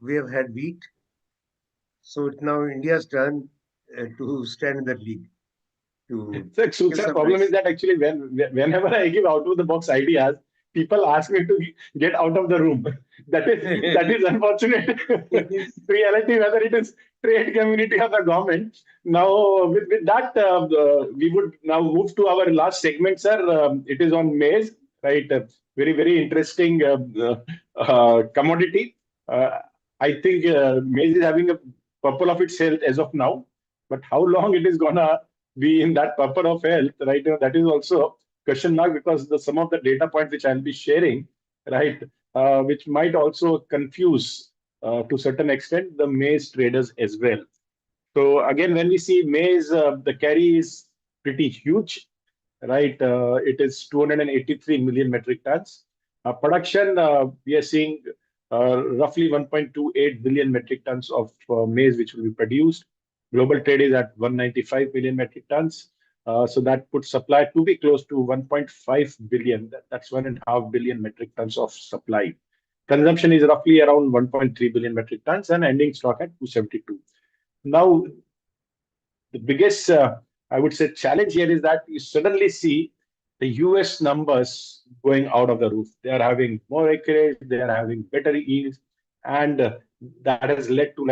we have had wheat. So it's now India's turn to stand in that league. The problem is that actually whenever I give out of the box ideas, people ask me to get out of the room. That is unfortunate reality, whether it is trade community or the government. Now, with that, we would now move to our last segment, sir. It is on maize, right? Very, very interesting commodity. I think maize is having a purple of its health as of now, but how long it is gonna be in that purple of health, right? That is also question mark, because some of the data points which I'll be sharing, right, which might also confuse to certain extent the maize traders as well. So again, when we see maize, the carry is pretty huge, right? It is 283 million metric tons. Production, we are seeing roughly 1.28 billion metric tons of maize which will be produced. Global trade is at 195 million metric tons. So that puts supply to be close to 1.5 billion. That's 1.5 billion metric tons of supply. Consumption is roughly around 1.3 billion metric tons and ending stock at 272. Now, the biggest, I would say, challenge here is that you suddenly see the US numbers going out of the roof. They are having more acreage, they are having better yields, and that has led to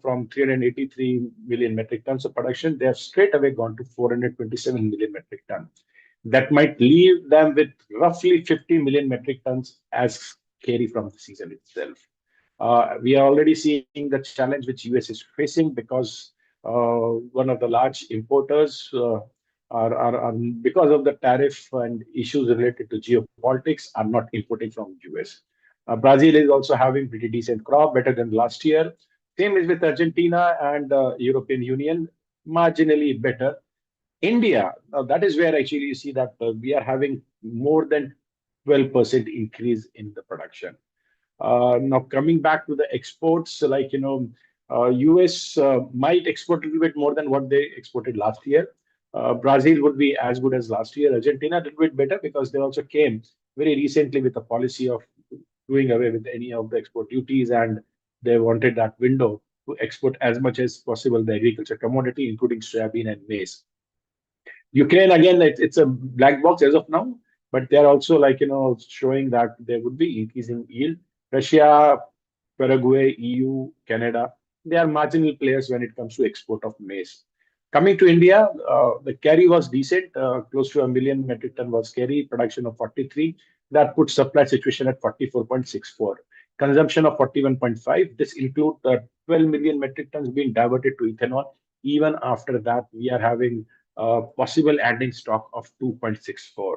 from 383 million metric tons of production, they have straight away gone to 427 million metric tons. That might leave them with roughly 50 million metric tons as carry from the season itself. We are already seeing the challenge which US is facing, because one of the large importers are because of the tariff and issues related to geopolitics are not importing from US. Brazil is also having pretty decent crop, better than last year. Same is with Argentina and European Union, marginally better. India, that is where actually you see that we are having more than 12% increase in the production. Now coming back to the exports, US might export a little bit more than what they exported last year. Brazil would be as good as last year. Argentina a little bit better, because they also came very recently with a policy of doing away with any of the export duties, and they wanted that window to export as much as possible the agriculture commodity, including soybean and maize. Ukraine, again, it's a black box as of now, but they're also showing that there would be increasing yield. Russia, Paraguay, EU, Canada, they are marginal players when it comes to export of maize. Coming to India, the carry was decent, close to 1 million metric ton was carry, production of 43. That puts supply situation at 44.64. Consumption of 41.5. This includes 12 million metric tons being diverted to ethanol. Even after that, we are having possible ending stock of 2.64.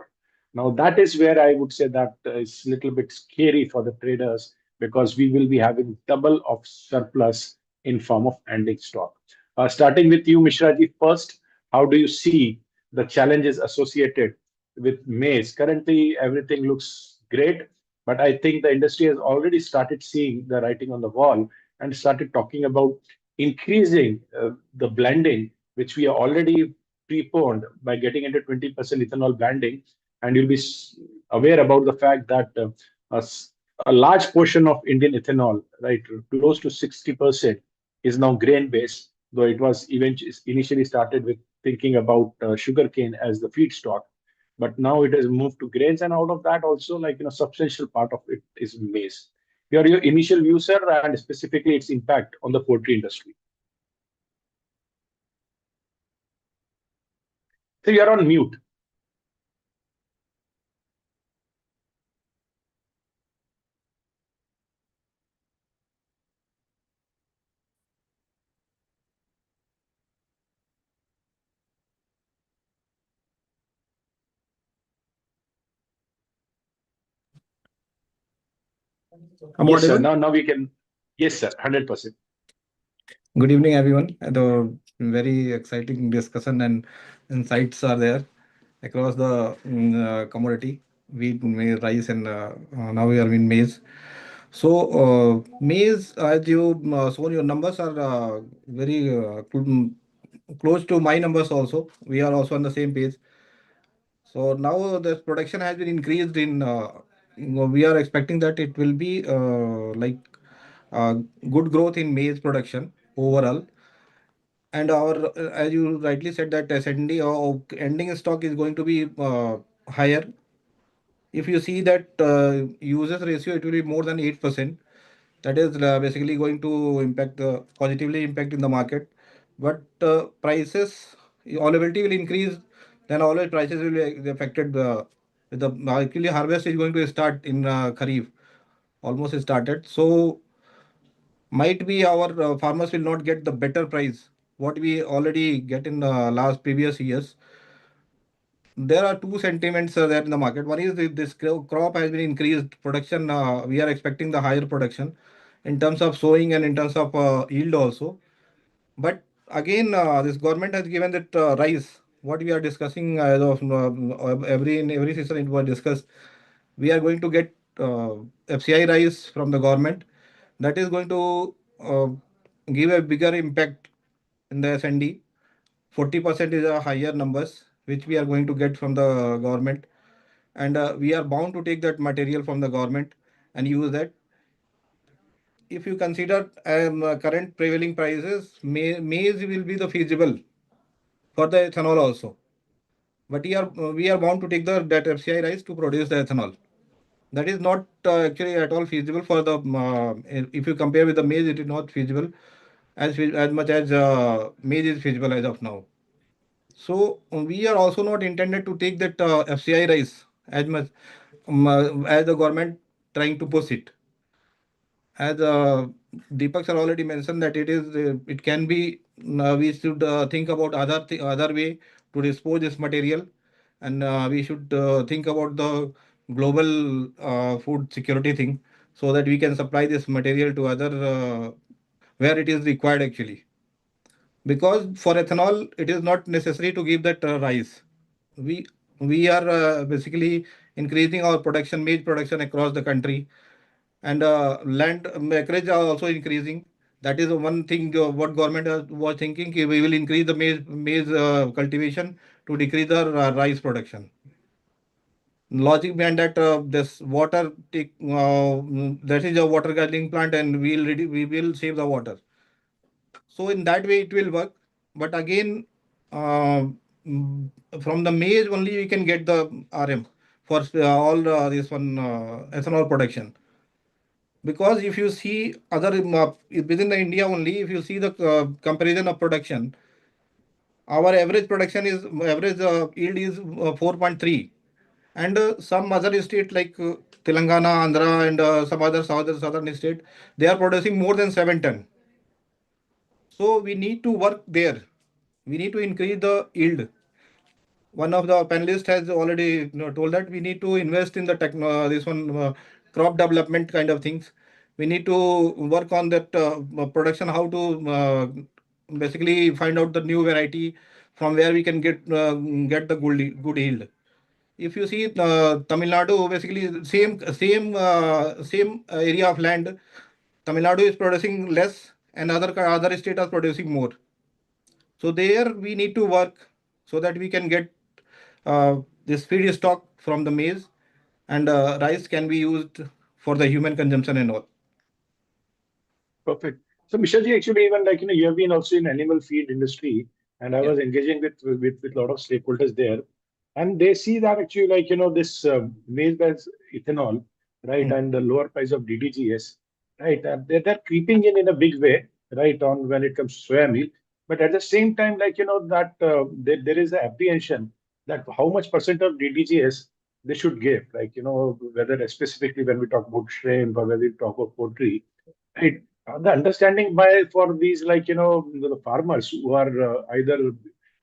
Now, that is where I would say that it's a little bit scary for the traders, because we will be having double of surplus in form of ending stock. Starting with you, Mishra ji, first, how do you see the challenges associated with maize. Currently, everything looks great, but I think the industry has already started seeing the writing on the wall and started talking about increasing the blending, which we are already preponed by getting into 20% ethanol blending. And you'll be aware about the fact that a large portion of Indian ethanol, right, close to 60%, is now grain-based, though it was initially started with thinking about sugarcane as the feedstock. But now it has moved to grains, and out of that also, like, substantial part of it is maize. Your initial view, sir, and specifically its impact on the poultry industry. So you are on mute. Yes, sir. Now we can. Yes, sir. 100%. Good evening, everyone. The very exciting discussion and insights are there across the commodity wheat, maize, rice, and now we are in maize. So maize, as you shown, your numbers are very close to my numbers also. We are also on the same page. So now the production has been increased in. We are expecting that it will be like good growth in maize production overall. And our, as you rightly said, that S&D or ending stock is going to be higher. If you see that users ratio, it will be more than 8%. That is basically going to positively impact in the market. But prices, availability will increase, then always prices will be affected. Actually, harvest is going to start in Kharif, almost started. So might be our farmers will not get the better price what we already get in the last previous years. There are two sentiments there in the market. One is this crop has been increased production. We are expecting the higher production in terms of sowing and in terms of yield also. But again, this government has given that rice. What we are discussing as of in every season it was discussed. We are going to get FCI rice from the government. That is going to give a bigger impact in the S&D. 40% is a higher numbers which we are going to get from the government, and we are bound to take that material from the government and use that. If you consider current prevailing prices, maize will be the feasible for the ethanol also. But we are bound to take that FCI rice to produce the ethanol. That is not actually at all feasible for the. If you compare with the maize, it is not feasible as much as maize is feasible as of now. So we are also not intended to take that FCI rice as much as the government trying to push it. As Deepak sir already mentioned that it can be, we should think about other way to dispose this material, and we should think about the global food security thing, so that we can supply this material to other where it is required actually. Because for ethanol, it is not necessary to give that rice. We are basically increasing our production, maize production across the country, and land acreage are also increasing. That is one thing what government was thinking. We will increase the maize cultivation to decrease the rice production. Logic behind that, this water that is a water gathering plant, and we will save the water. So in that way it will work. But again, from the maize only we can get the RM for all this one ethanol production. Because if you see other within the India only, if you see the comparison of production, our average production is yield is 4.3, and some other state like Telangana, Andhra, and some other southern state, they are producing more than 7 ton. So we need to work there. We need to increase the yield. One of the panelists has already told that we need to invest in the crop development kind of things. We need to work on that production, how to basically find out the new variety, from where we can get the good yield. If you see Tamil Nadu, basically same area of land, Tamil Nadu is producing less and other states are producing more. So there we need to work so that we can get this feedstock from the maize, and rice can be used for the human consumption and all. Perfect. So, Mishra ji, actually, even like, you have been also in animal feed industry, and I Yeah. was engaging with a lot of stakeholders there, and they see that actually, like, this maize-based ethanol, right, and the lower price of DDGS, right, they're creeping in a big way, right, on when it comes to soya meal. But at the same time, like, that there is an apprehension that how much percent of DDGS they should give, like, whether specifically when we talk about shrimp or when we talk about poultry, right? The understanding by for these, like, the farmers who are either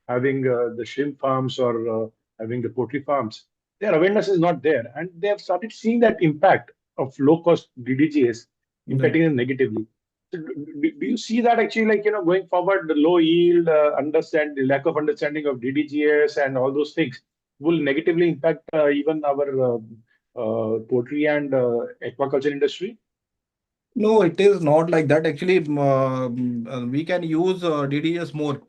having the shrimp farms or having the poultry farms, their awareness is not there, and they have started seeing that impact of low cost DDGS impacting them negatively. So do you see that actually, like, going forward, the low yield, the lack of understanding of DDGS and all those things will negatively impact even our poultry and aquaculture industry? No, it is not like that. Actually, we can use DDS more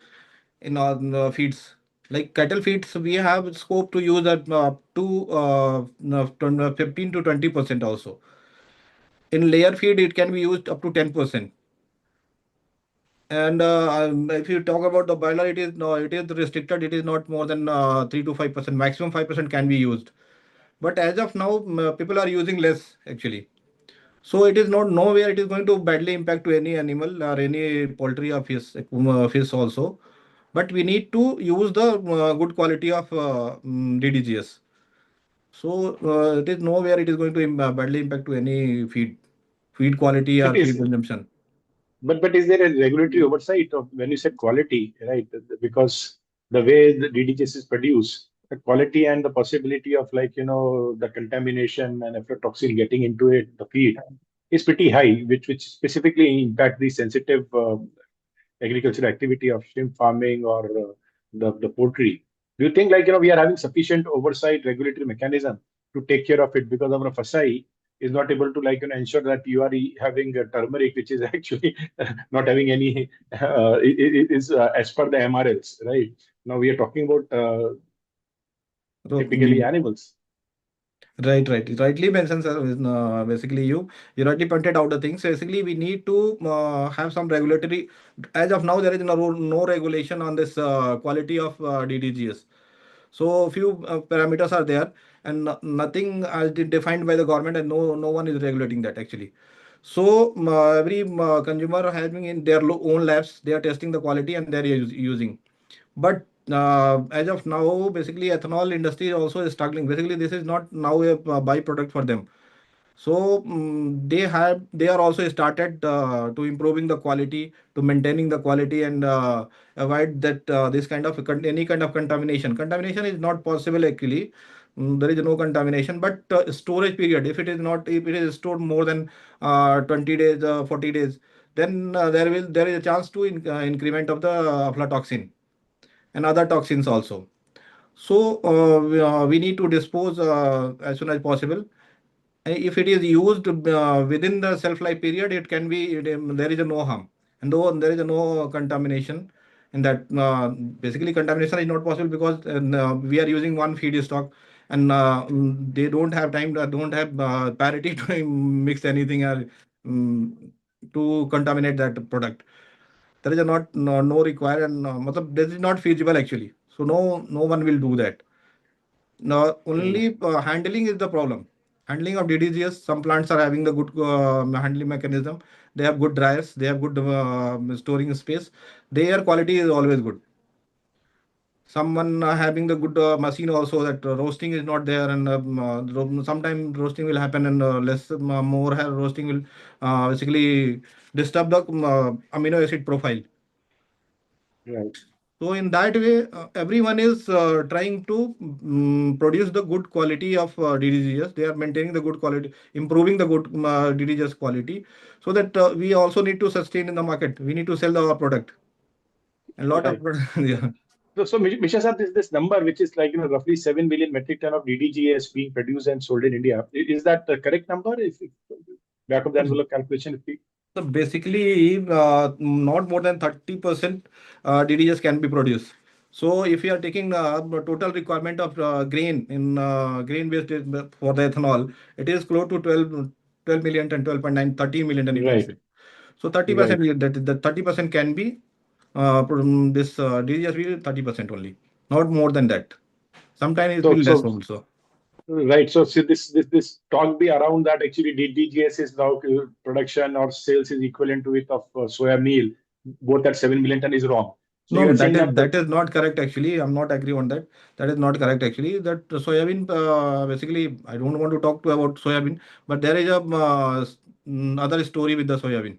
in our feeds. Like cattle feeds, we have scope to use up to 15 to 20% also. In layer feed, it can be used up to 10%. And if you talk about the boiler, it is restricted. It is not more than 3 to 5%. Maximum 5% can be used. But as of now, people are using less actually. So it is not nowhere it is going to badly impact to any animal or any poultry or fish also. But we need to use the good quality of DDGS. So it is nowhere it is going to badly impact to any feed quality But or feed is consumption. but is there a regulatory oversight of when you said quality, right? Because the way the DDGS is produced, the quality and the possibility of, like, the contamination and aflatoxin getting into it, the feed is pretty high, which specifically impact the sensitive agricultural activity of shrimp farming or the poultry. Do you think, like, we are having sufficient oversight regulatory mechanism to take care of it? Because our FSI is not able to, like, ensure that you are having a turmeric which is actually not having any it is as per the MRLs, right? Now we are talking about So, typically animals. Right. Rightly mentioned, sir. Basically, you rightly pointed out the things. Basically, we need to have some regulatory. As of now, there is no regulation on this quality of DDGS. So few parameters are there, and nothing as defined by the government, and no one is regulating that actually. So every consumer having in their own labs, they are testing the quality and they are using. But as of now, basically, ethanol industry also is struggling. Basically, this is not now a byproduct for them. So they are also started to improving the quality, to maintaining the quality, and avoid that this kind of any kind of contamination. Contamination is not possible actually. There is no contamination, but storage period. If it is stored more than 20 days, 40 days, then there is a chance to increment of the aflatoxin and other toxins also. So we need to dispose as soon as possible. If it is used within the shelf life period, it can be there is no harm, and though there is no contamination in that. Basically, contamination is not possible because we are using one feedstock, and they don't have time, don't have parity to mix anything or to contaminate that product. There is no require, and this is not feasible actually. So no one will do that. Now, only handling is the problem. Handling of DDGS, some plants are having the good handling mechanism. They have good dryers. They have good storing space. Their quality is always good. Someone having the good machine also, that roasting is not there, and sometimes roasting will happen, and less more roasting will basically disturb the amino acid profile. Right. So in that way, everyone is trying to produce the good quality of DDGS. They are maintaining the good quality, improving the good DDGS quality, so that we also need to sustain in the market. We need to sell our product. A lot of Right. yeah. So Mishra sir, this number, which is like, roughly 7 million metric ton of DDGS being produced and sold in India. Is that the correct number? If back of the envelope calculation, if we... So basically, not more than 30% DDGs can be produced. So if you are taking the total requirement of grain in grain based for the ethanol, it is close to 12 million ton, 12.9, 13 million ton, you can Right. say. So 30%, that 30% can be from this DDGs will be 30% only, not more than that. Sometimes it will less also. Right. So this talk be around that actually DDGS is now production or sales is equivalent to it of soya meal, both at 7 million ton is wrong. So No, you are that saying that is not correct actually. I'm not agree on that. That is not correct actually. That soybean basically, I don't want to talk about soybean, but there is a other story with the soybean.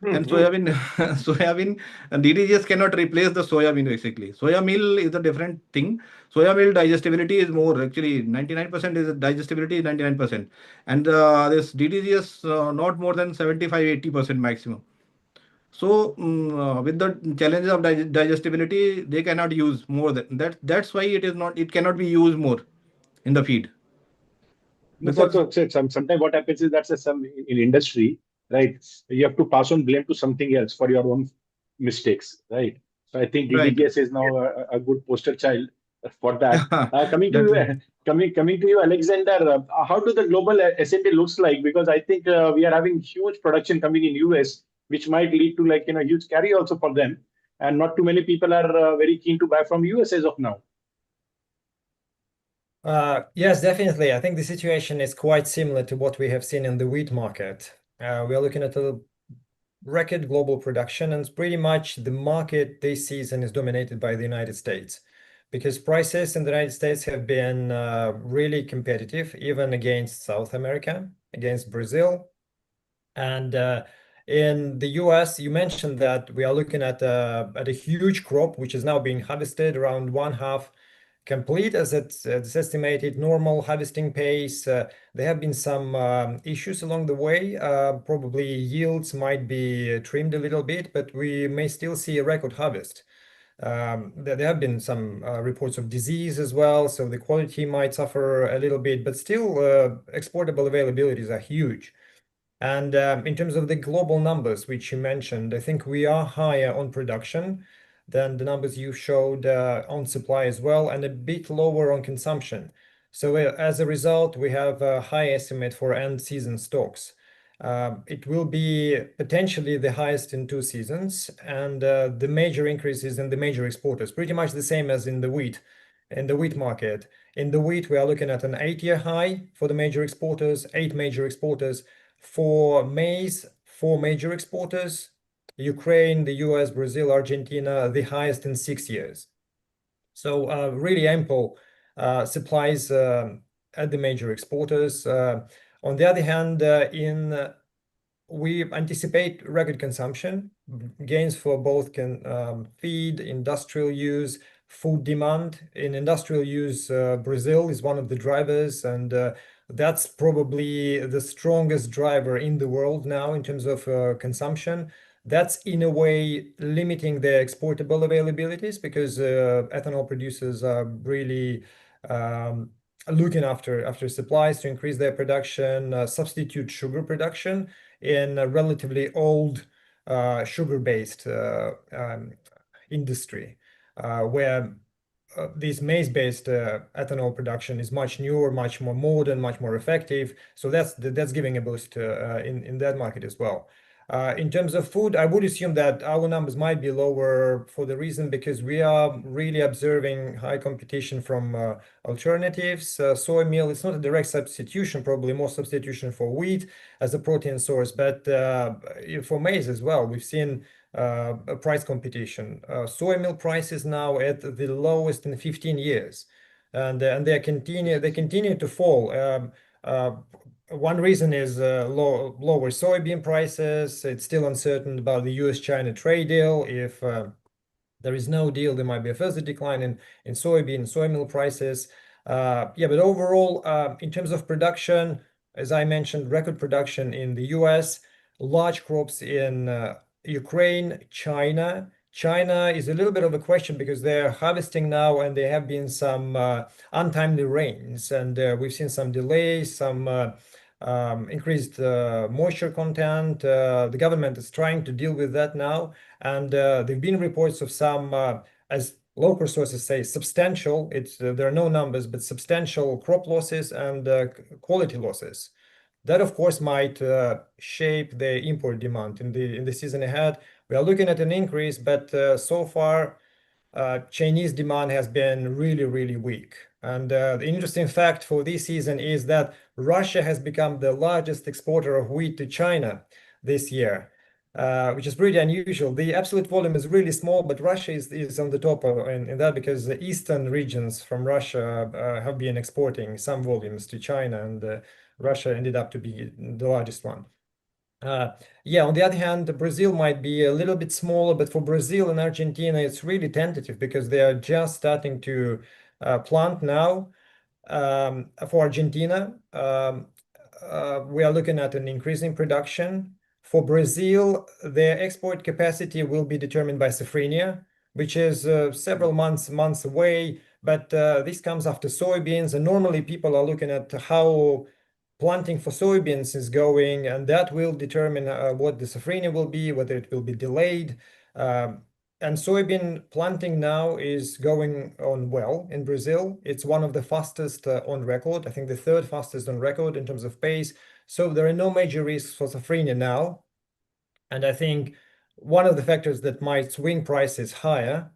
And soybean, soybean DDGS cannot replace the soybean basically. Soya meal is a different thing. Soya meal digestibility is more actually 99% is digestibility is 99%, and this DDGS not more than 75-80% maximum. So with the challenges of digestibility, they cannot use more than that. That's why it is not. It cannot be used more in the feed. Because sometimes what happens is that some in industry, right? You have to pass on blame to something else for your own mistakes, right? So I think DDGS is now a good poster child for that. Coming to you, Alexander, how do the global S&D looks like? Because I think we are having huge production coming in US, which might lead to huge carry also for them, and not too many people are very keen to buy from US as of now. Yes, definitely. I think the situation is quite similar to what we have seen in the wheat market. We are looking at a record global production, and pretty much the market this season is dominated by the United States, because prices in the United States have been really competitive, even against South America, against Brazil. And in the US, you mentioned that we are looking at a huge crop, which is now being harvested around one half complete as it's estimated normal harvesting pace. There have been some issues along the way. Probably yields might be trimmed a little bit, but we may still see a record harvest. There have been some reports of disease as well, so the quality might suffer a little bit, but still exportable availabilities are huge. And in terms of the global numbers, which you mentioned, I think we are higher on production than the numbers you showed on supply as well, and a bit lower on consumption. So as a result, we have a high estimate for end season stocks. It will be potentially the highest in 2 seasons, and the major increase is in the major exporters, pretty much the same as in the wheat market. In the wheat, we are looking at an 8-year high for the major exporters, 8 major exporters. For maize, 4 major exporters, Ukraine, the US, Brazil, Argentina, the highest in 6 years. So really ample supplies at the major exporters. On the other hand, we anticipate record consumption, gains for both feed, industrial use, food demand. In industrial use, Brazil is one of the drivers, and that's probably the strongest driver in the world now in terms of consumption. That's in a way limiting their exportable availabilities, because ethanol producers are really looking after supplies to increase their production, substitute sugar production in a relatively old sugar-based industry, where this maize-based ethanol production is much newer, much more modern, much more effective. So that's giving a boost in that market as well. In terms of food, I would assume that our numbers might be lower for the reason because we are really observing high competition from alternatives. Soy meal, it's not a direct substitution, probably more substitution for wheat as a protein source, but for maize as well, we've seen a price competition. Soy meal prices now at the lowest in 15 years, and they continue to fall. One reason is lower soybean prices. It's still uncertain about the US-China trade deal. If there is no deal, there might be a further decline in soybean and soy meal prices. But overall, in terms of production, as I mentioned, record production in the US, large crops in Ukraine, China. China is a little bit of a question because they're harvesting now and there have been some untimely rains, and we've seen some delays, some increased moisture content. The government is trying to deal with that now, and there have been reports of some, as local sources say, substantial, there are no numbers, but substantial crop losses and quality losses. That, of course, might shape the import demand in the season ahead. We are looking at an increase, but so far, Chinese demand has been really, really weak. And the interesting fact for this season is that Russia has become the largest exporter of wheat to China this year, which is pretty unusual. The absolute volume is really small, but Russia is on the top in that, because the eastern regions from Russia have been exporting some volumes to China, and Russia ended up to be the largest one. Yeah, on the other hand, Brazil might be a little bit smaller, but for Brazil and Argentina, it's really tentative because they are just starting to plant now. For Argentina, we are looking at an increase in production. For Brazil, their export capacity will be determined by Safrinha, which is several months away, but this comes after soybeans, and normally people are looking at how planting for soybeans is going, and that will determine what the Safrinha will be, whether it will be delayed. And soybean planting now is going on well in Brazil. It's one of the fastest on record. I think the third fastest on record in terms of pace. So there are no major risks for Safrinha now. And I think one of the factors that might swing prices higher,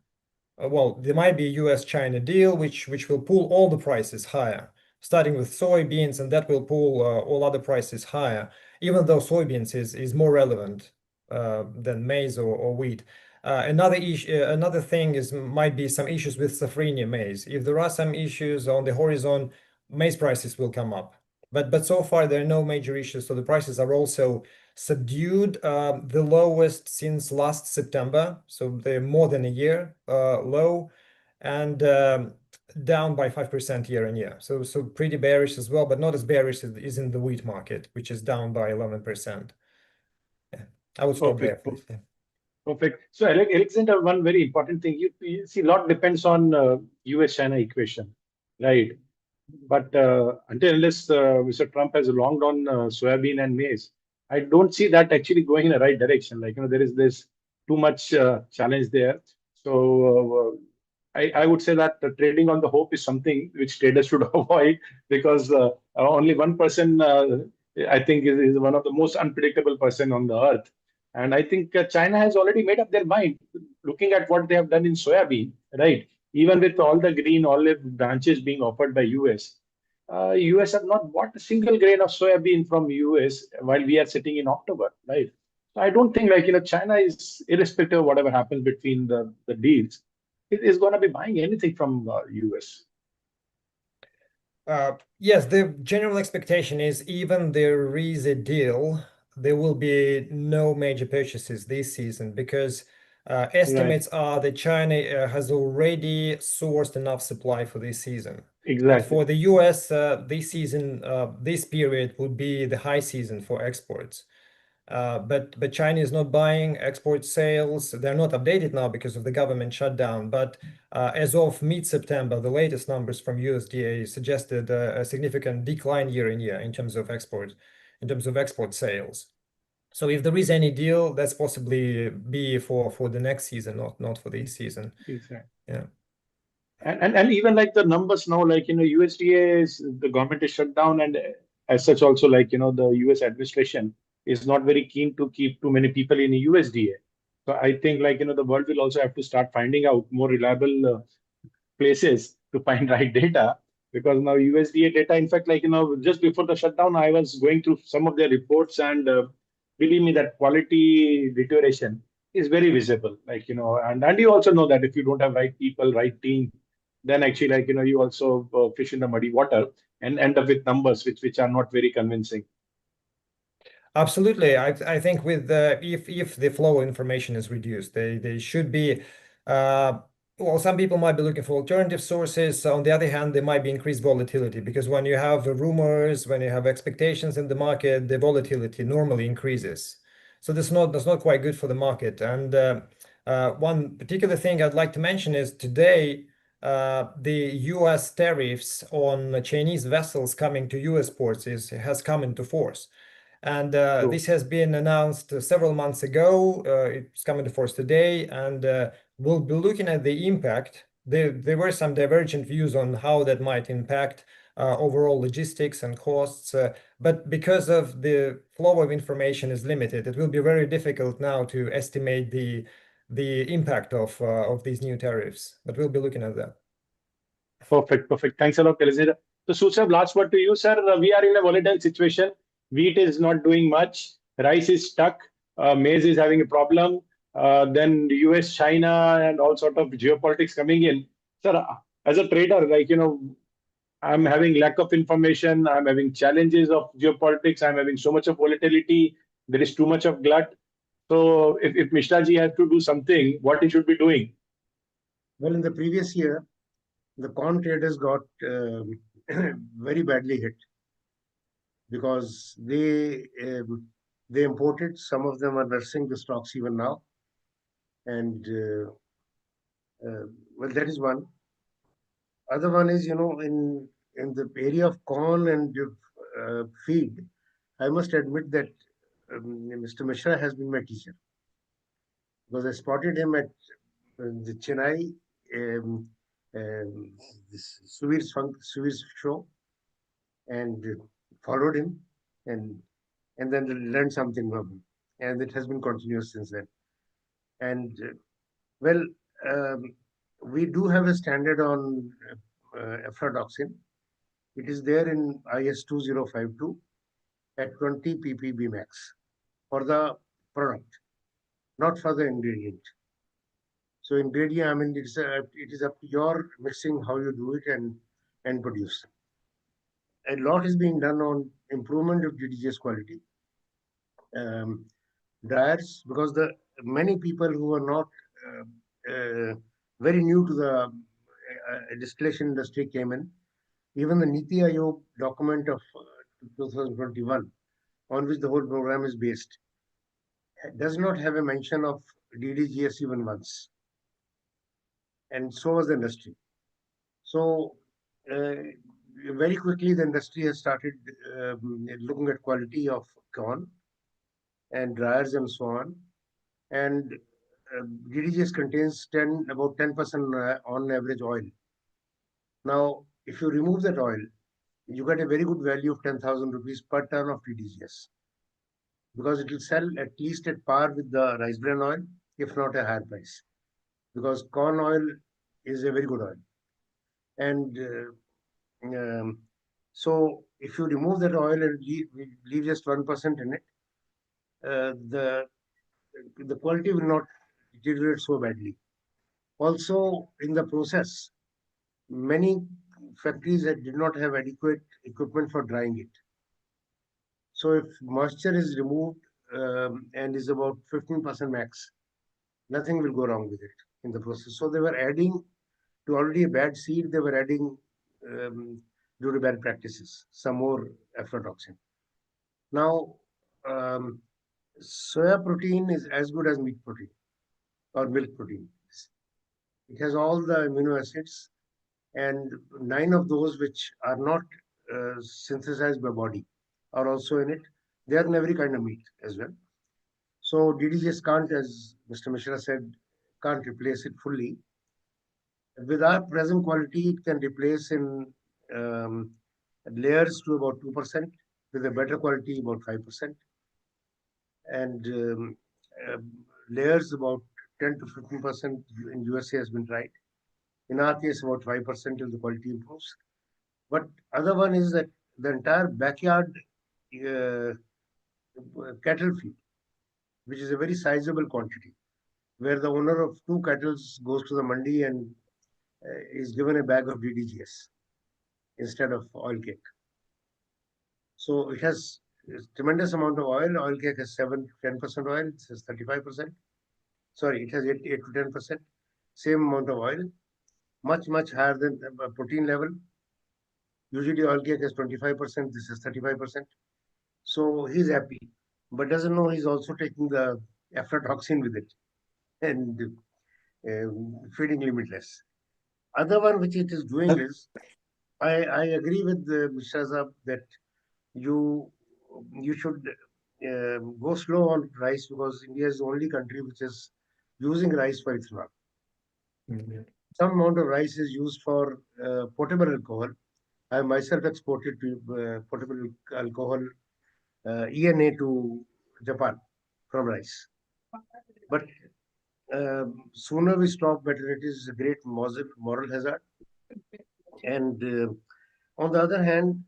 well, there might be a US-China deal, which will pull all the prices higher, starting with soybeans, and that will pull all other prices higher, even though soybeans is more relevant than maize or wheat. Another thing might be some issues with Safrinha maize. If there are some issues on the horizon, maize prices will come up. But so far there are no major issues, so the prices are also subdued, the lowest since last September, so they're more than a year low, and down by 5% year on year. So pretty bearish as well, but not as bearish as is in the wheat market, which is down by 11%. Yeah, I would stop there, please. Yeah. Perfect. So, Alexander, one very important thing, you see, a lot depends on US-China equation, right? But until unless Mr. Trump has longed on soybean and maize, I don't see that actually going in the right direction. Like, there is this too much challenge there. So I would say that trading on the hope is something which traders should avoid, because only one person, I think, is one of the most unpredictable person on the earth. And I think China has already made up their mind, looking at what they have done in soybean, right? Even with all the green olive branches being offered by US, US have not bought a single grain of soybean from US while we are sitting in October, right? So I don't think, like, China is, irrespective of whatever happens between the deals, it is going to be buying anything from US. Yes, the general expectation is even there is a deal, there will be no major purchases this season, because estimates are that China has already sourced enough supply for this season. Exactly. And for the US, this season, this period would be the high season for exports. But China is not buying. Export sales, they're not updated now because of the government shutdown. But as of mid-September, the latest numbers from USDA suggested a significant decline year on year in terms of export sales. So if there is any deal, that's possibly be for the next season, not for this season. Exactly. Yeah. And even like the numbers now, like, USDA is, the government is shut down, and as such also, like, the US administration is not very keen to keep too many people in USDA. So I think, like, the world will also have to start finding out more reliable places to find right data, because now USDA data, in fact, like, just before the shutdown, I was going through some of their reports, and believe me, that quality deterioration is very visible. Like, and you also know that if you don't have right people, right team, then actually, like, you also fish in the muddy water and end up with numbers which are not very convincing. Absolutely. I think with if the flow of information is reduced, they should be well, some people might be looking for alternative sources. On the other hand, there might be increased volatility, because when you have rumors, when you have expectations in the market, the volatility normally increases. So that's not quite good for the market. And One particular thing I'd like to mention is today, the US tariffs on Chinese vessels coming to US ports has come into force. And this has been announced several months ago. It's come into force today, and we'll be looking at the impact. There were some divergent views on how that might impact overall logistics and costs, but because of the flow of information is limited, it will be very difficult now to estimate the impact of these new tariffs. But we'll be looking at that. Perfect. Thanks a lot, Elizabeth. So, Sood sir, last word to you, sir. We are in a volatile situation. Wheat is not doing much. Rice is stuck. Maize is having a problem. Then the US, China, and all sort of geopolitics coming in. Sir, as a trader, I'm having lack of information. I'm having challenges of geopolitics. I'm having so much of volatility. There is too much of glut. So, if Mishra ji has to do something, what he should be doing? Well, in the previous year, the corn traders got very badly hit because they imported. Some of them are nursing the stocks even now, and well, that is one. Other one is, in the area of corn and feed, I must admit that Mr. Mishra has been my teacher, because I spotted him at the Chennai this Suvir's show, and followed him, and then learned something from him, and it has been continuous since then. And well, we do have a standard on aflatoxin. It is there in IS 2052 at 20 ppb max for the product, not for the ingredient. So ingredient, it is up to your mixing, how you do it and produce. A lot is being done on improvement of DDGS quality. Dryers, because the many people who are not very new to the distillation industry came in. Even the Niti Aayog document of 2021, on which the whole program is based, does not have a mention of DDGS even once. And so was the industry. So very quickly, the industry has started looking at quality of corn and dryers and so on. And DDGS contains about 10% on average oil. Now, if you remove that oil, you get a very good value of 10,000 rupees per ton of DDGS, because it will sell at least at par with the rice bran oil, if not a higher price, because corn oil is a very good oil. And so if you remove that oil and leave just 1% in it, the quality will not deteriorate so badly. Also, in the process, many factories that did not have adequate equipment for drying it. So if moisture is removed and is about 15% max, nothing will go wrong with it in the process. So they were adding to already a bad seed, they were adding due to bad practices, some more aflatoxin. Now, soya protein is as good as meat protein or milk protein. It has all the amino acids, and 9 of those which are not synthesized by body are also in it. They are in every kind of meat as well. So DDGS can't, as Mr. Mishra said, can't replace it fully. With our present quality, it can replace in layers to about 2%, with a better quality about 5%, and layers about 10 to 15% in USA has been tried. In our case, about 5% till the quality improves. But other one is that the entire backyard cattle feed, which is a very sizable quantity, where the owner of 2 cattle goes to the mandi and is given a bag of DDGS instead of oil cake. So it has a tremendous amount of oil. Oil cake has 10% oil, it has 35%. Sorry, it has 8 to 10%. Same amount of oil, much higher than protein level. Usually oil cake has 25%, this is 35%. So he's happy, but doesn't know he's also taking the aflatoxin with it. and feeding limitless. Other one which it is doing is, I agree with Mishra Saab that you should go slow on rice, because India is the only country which is using rice for ethanol. Some amount of rice is used for potable alcohol. I myself exported to potable alcohol ENA to Japan from rice. But sooner we stop, better. It is a great moral hazard. And on the other hand,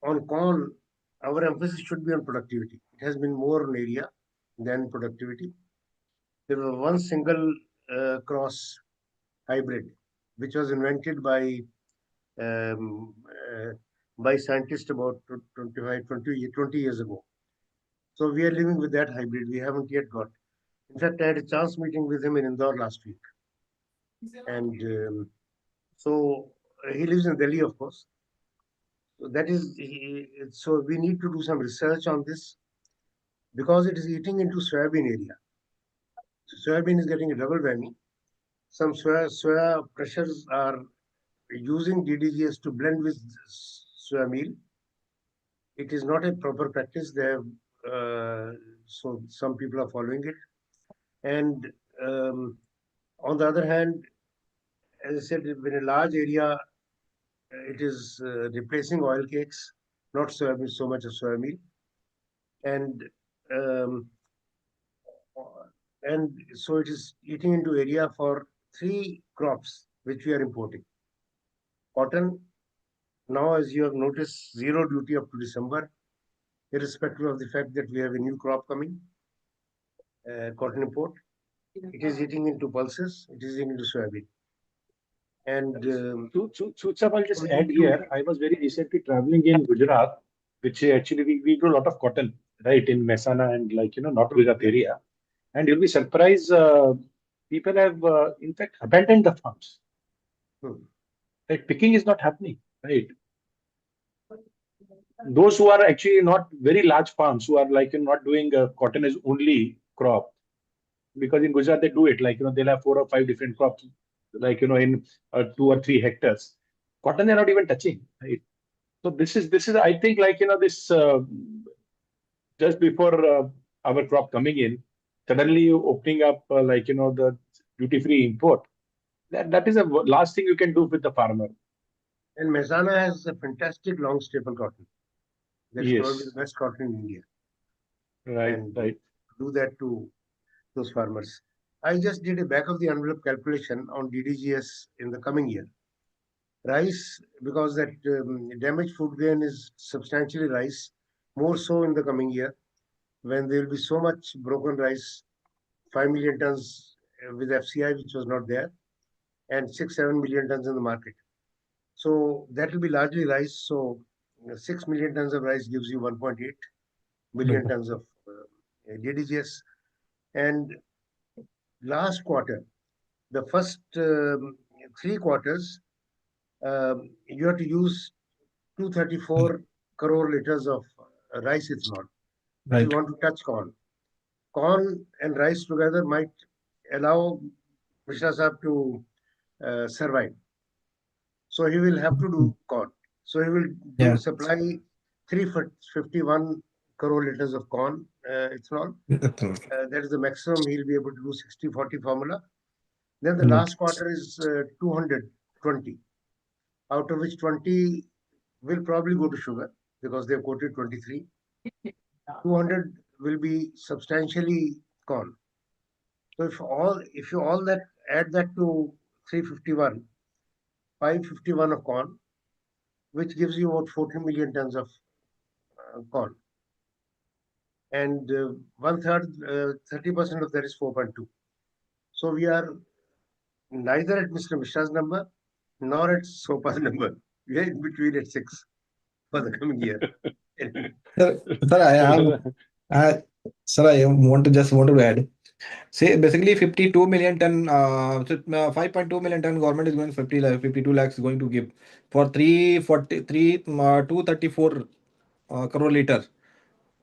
on corn, our emphasis should be on productivity. It has been more on area than productivity. There was one single cross hybrid, which was invented um, uh, by scientists about 20 years ago. So we are living with that hybrid. We haven't yet got. In fact, I had a chance meeting with him in Indore last week. And so he lives in Delhi, of course. So that is, so we need to do some research on this, because it is eating into soybean area. So soybean is getting a double whammy. Some soya crushers are using DDGS to blend with soya meal. It is not a proper practice. They have, so some people are following it. And on the other hand, as I said, in a large area, it is replacing oil cakes, not soybean, so much of soya meal. And so it is eating into area for 3 crops which we are importing. Cotton, now as you have noticed, zero duty up to December, irrespective of the fact that we have a new crop coming, cotton import. It is eating into pulses, it is eating into soybean. And I'll just add here, I was very recently traveling in Gujarat, which actually we do a lot of cotton, right, in Mehsana and North Gujarat area. And you'll be surprised, people have, in fact, abandoned the farms. Right? Picking is not happening, right? Those who are actually not very large farms, who are not doing cotton as only crop, because in Gujarat they do it, they'll have 4 or 5 different crops, in 2 or 3 hectares. Cotton they're not even touching, right? So this is I think this just before our crop coming in, suddenly opening up the duty-free import. That is the last thing you can do with the farmer. And Mehsana has a fantastic long staple cotton. That's Yes. probably the best cotton in India. Right, and right. do that to those farmers. I just did a back of the envelope calculation on DDGS in the coming year. Rice, because that damaged food grain is substantially rice, more so in the coming year, when there will be so much broken rice, 5 million tons with FCI, which was not there, and 6-7 million tons in the market. So that will be largely rice. So 6 million tons of rice gives you 1.8 million tons of DDGS. And last quarter, the first 3 quarters, you have to use 234 crore liters of rice ethanol. If you want to touch corn. Corn and rice together might allow Mishra Saab to survive. So he will have to do corn. So he will supply 351 crore liters of corn ethanol. That is the maximum he'll be able to do 60-40 formula. Then the last quarter is 220, out of which 20 will probably go to sugar because they've quoted 23. 200 will be substantially corn. So if you all that add that to 351, 551 of corn, which gives you about 14 million tons of corn. And 30% of that is 4.2. So we are neither at Mr. Mishra's number nor at Sopa's number. We are in between at 6 for the coming year. Sir, I wanted to add. Say basically 52 million ton, 5.2 million ton government is going 52 lakhs going to give for 234 crore liter.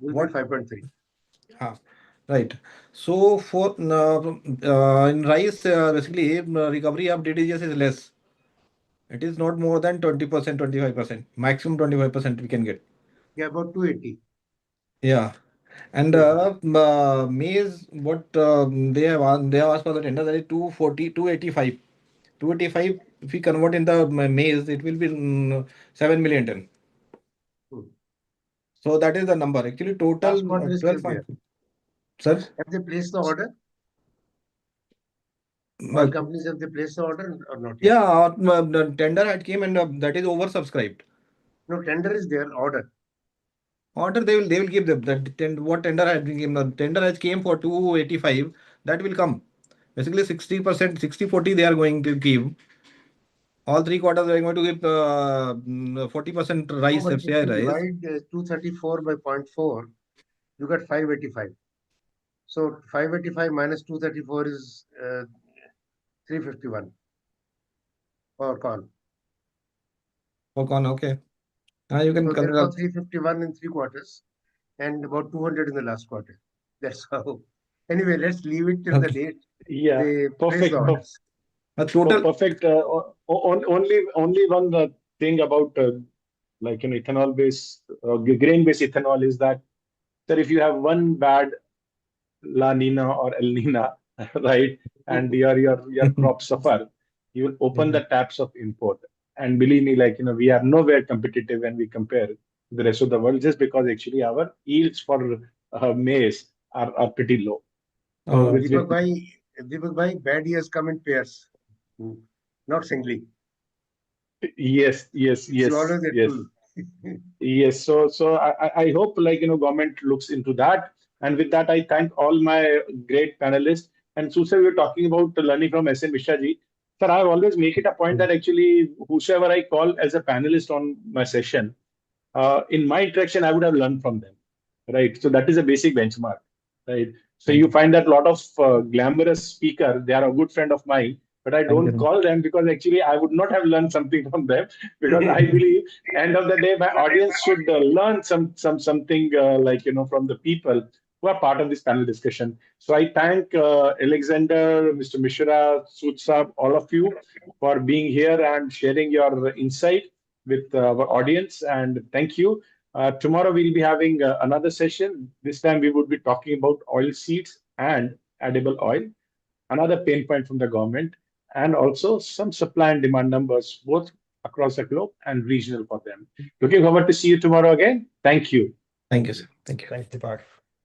Will be 5.3. Right. So for in rice, basically recovery of DDGS is less. It is not more than 20%, 25%. Maximum 25% we can get. Yeah, about 280. Yeah. And maize, what they have asked for the tender, that is 240, 285. 285, if we convert in the maize, it will be 7 million ton. So that is the number. Actually, total Last quarter is still 12. there. Sir? Have they placed the order? Oil companies, have they placed the order or not yet? Yeah, the tender had came and that is oversubscribed. No, tender is there, order. Order they will give them that what tender had been given. The tender has came for 285. That will come. Basically 60%, 60-40 they are going to give. All 3 quarters they are going to give 40% rice, No, but if FCI you rice. divide 234 by 0.4, you got 585. So 585 minus 234 is 351 for corn. For corn, okay. You can So consider. therefore 351 in 3 quarters and about 200 in the last quarter. That's how. Anyway, let's leave it till the date Yeah, they place perfect. the orders. Total. Perfect. Only one thing about like an ethanol-based, grain-based ethanol is that, sir, if you have one bad La Nina or El Nina, right, and your crops suffer, you will open the taps of import. And believe me, like, we are nowhere competitive when we compare the rest of the world, just because actually our yields for maize are pretty low. So Deepak bhai, bad years come in pairs, not singly. yes. It's always a two. Yes, so I hope, like, government looks into that. And with that, I thank all my great panelists. And Susai, we were talking about learning from S.N. Mishra ji. Sir, I always make it a point that actually whosoever I call as a panelist on my session, in my interaction, I would have learned from them, right? So that is a basic benchmark, right? So you find that a lot of glamorous speaker, they are a good friend of mine, but I don't call them because actually I would not have learned something from them, because I believe end of the day my audience should learn something like, from the people who are part of this panel discussion. So I thank Alexander, Mr. Mishra, Sood Saab, all of you for being here and sharing your insight with our audience, and thank you. Tomorrow we'll be having another session. This time we would be talking about oil seeds and edible oil, another pain point from the government, and also some supply and demand numbers, both across the globe and regional for them. Looking forward to see you tomorrow again. Thank you. Thank you, sir. Thank you. Thanks, Deepak.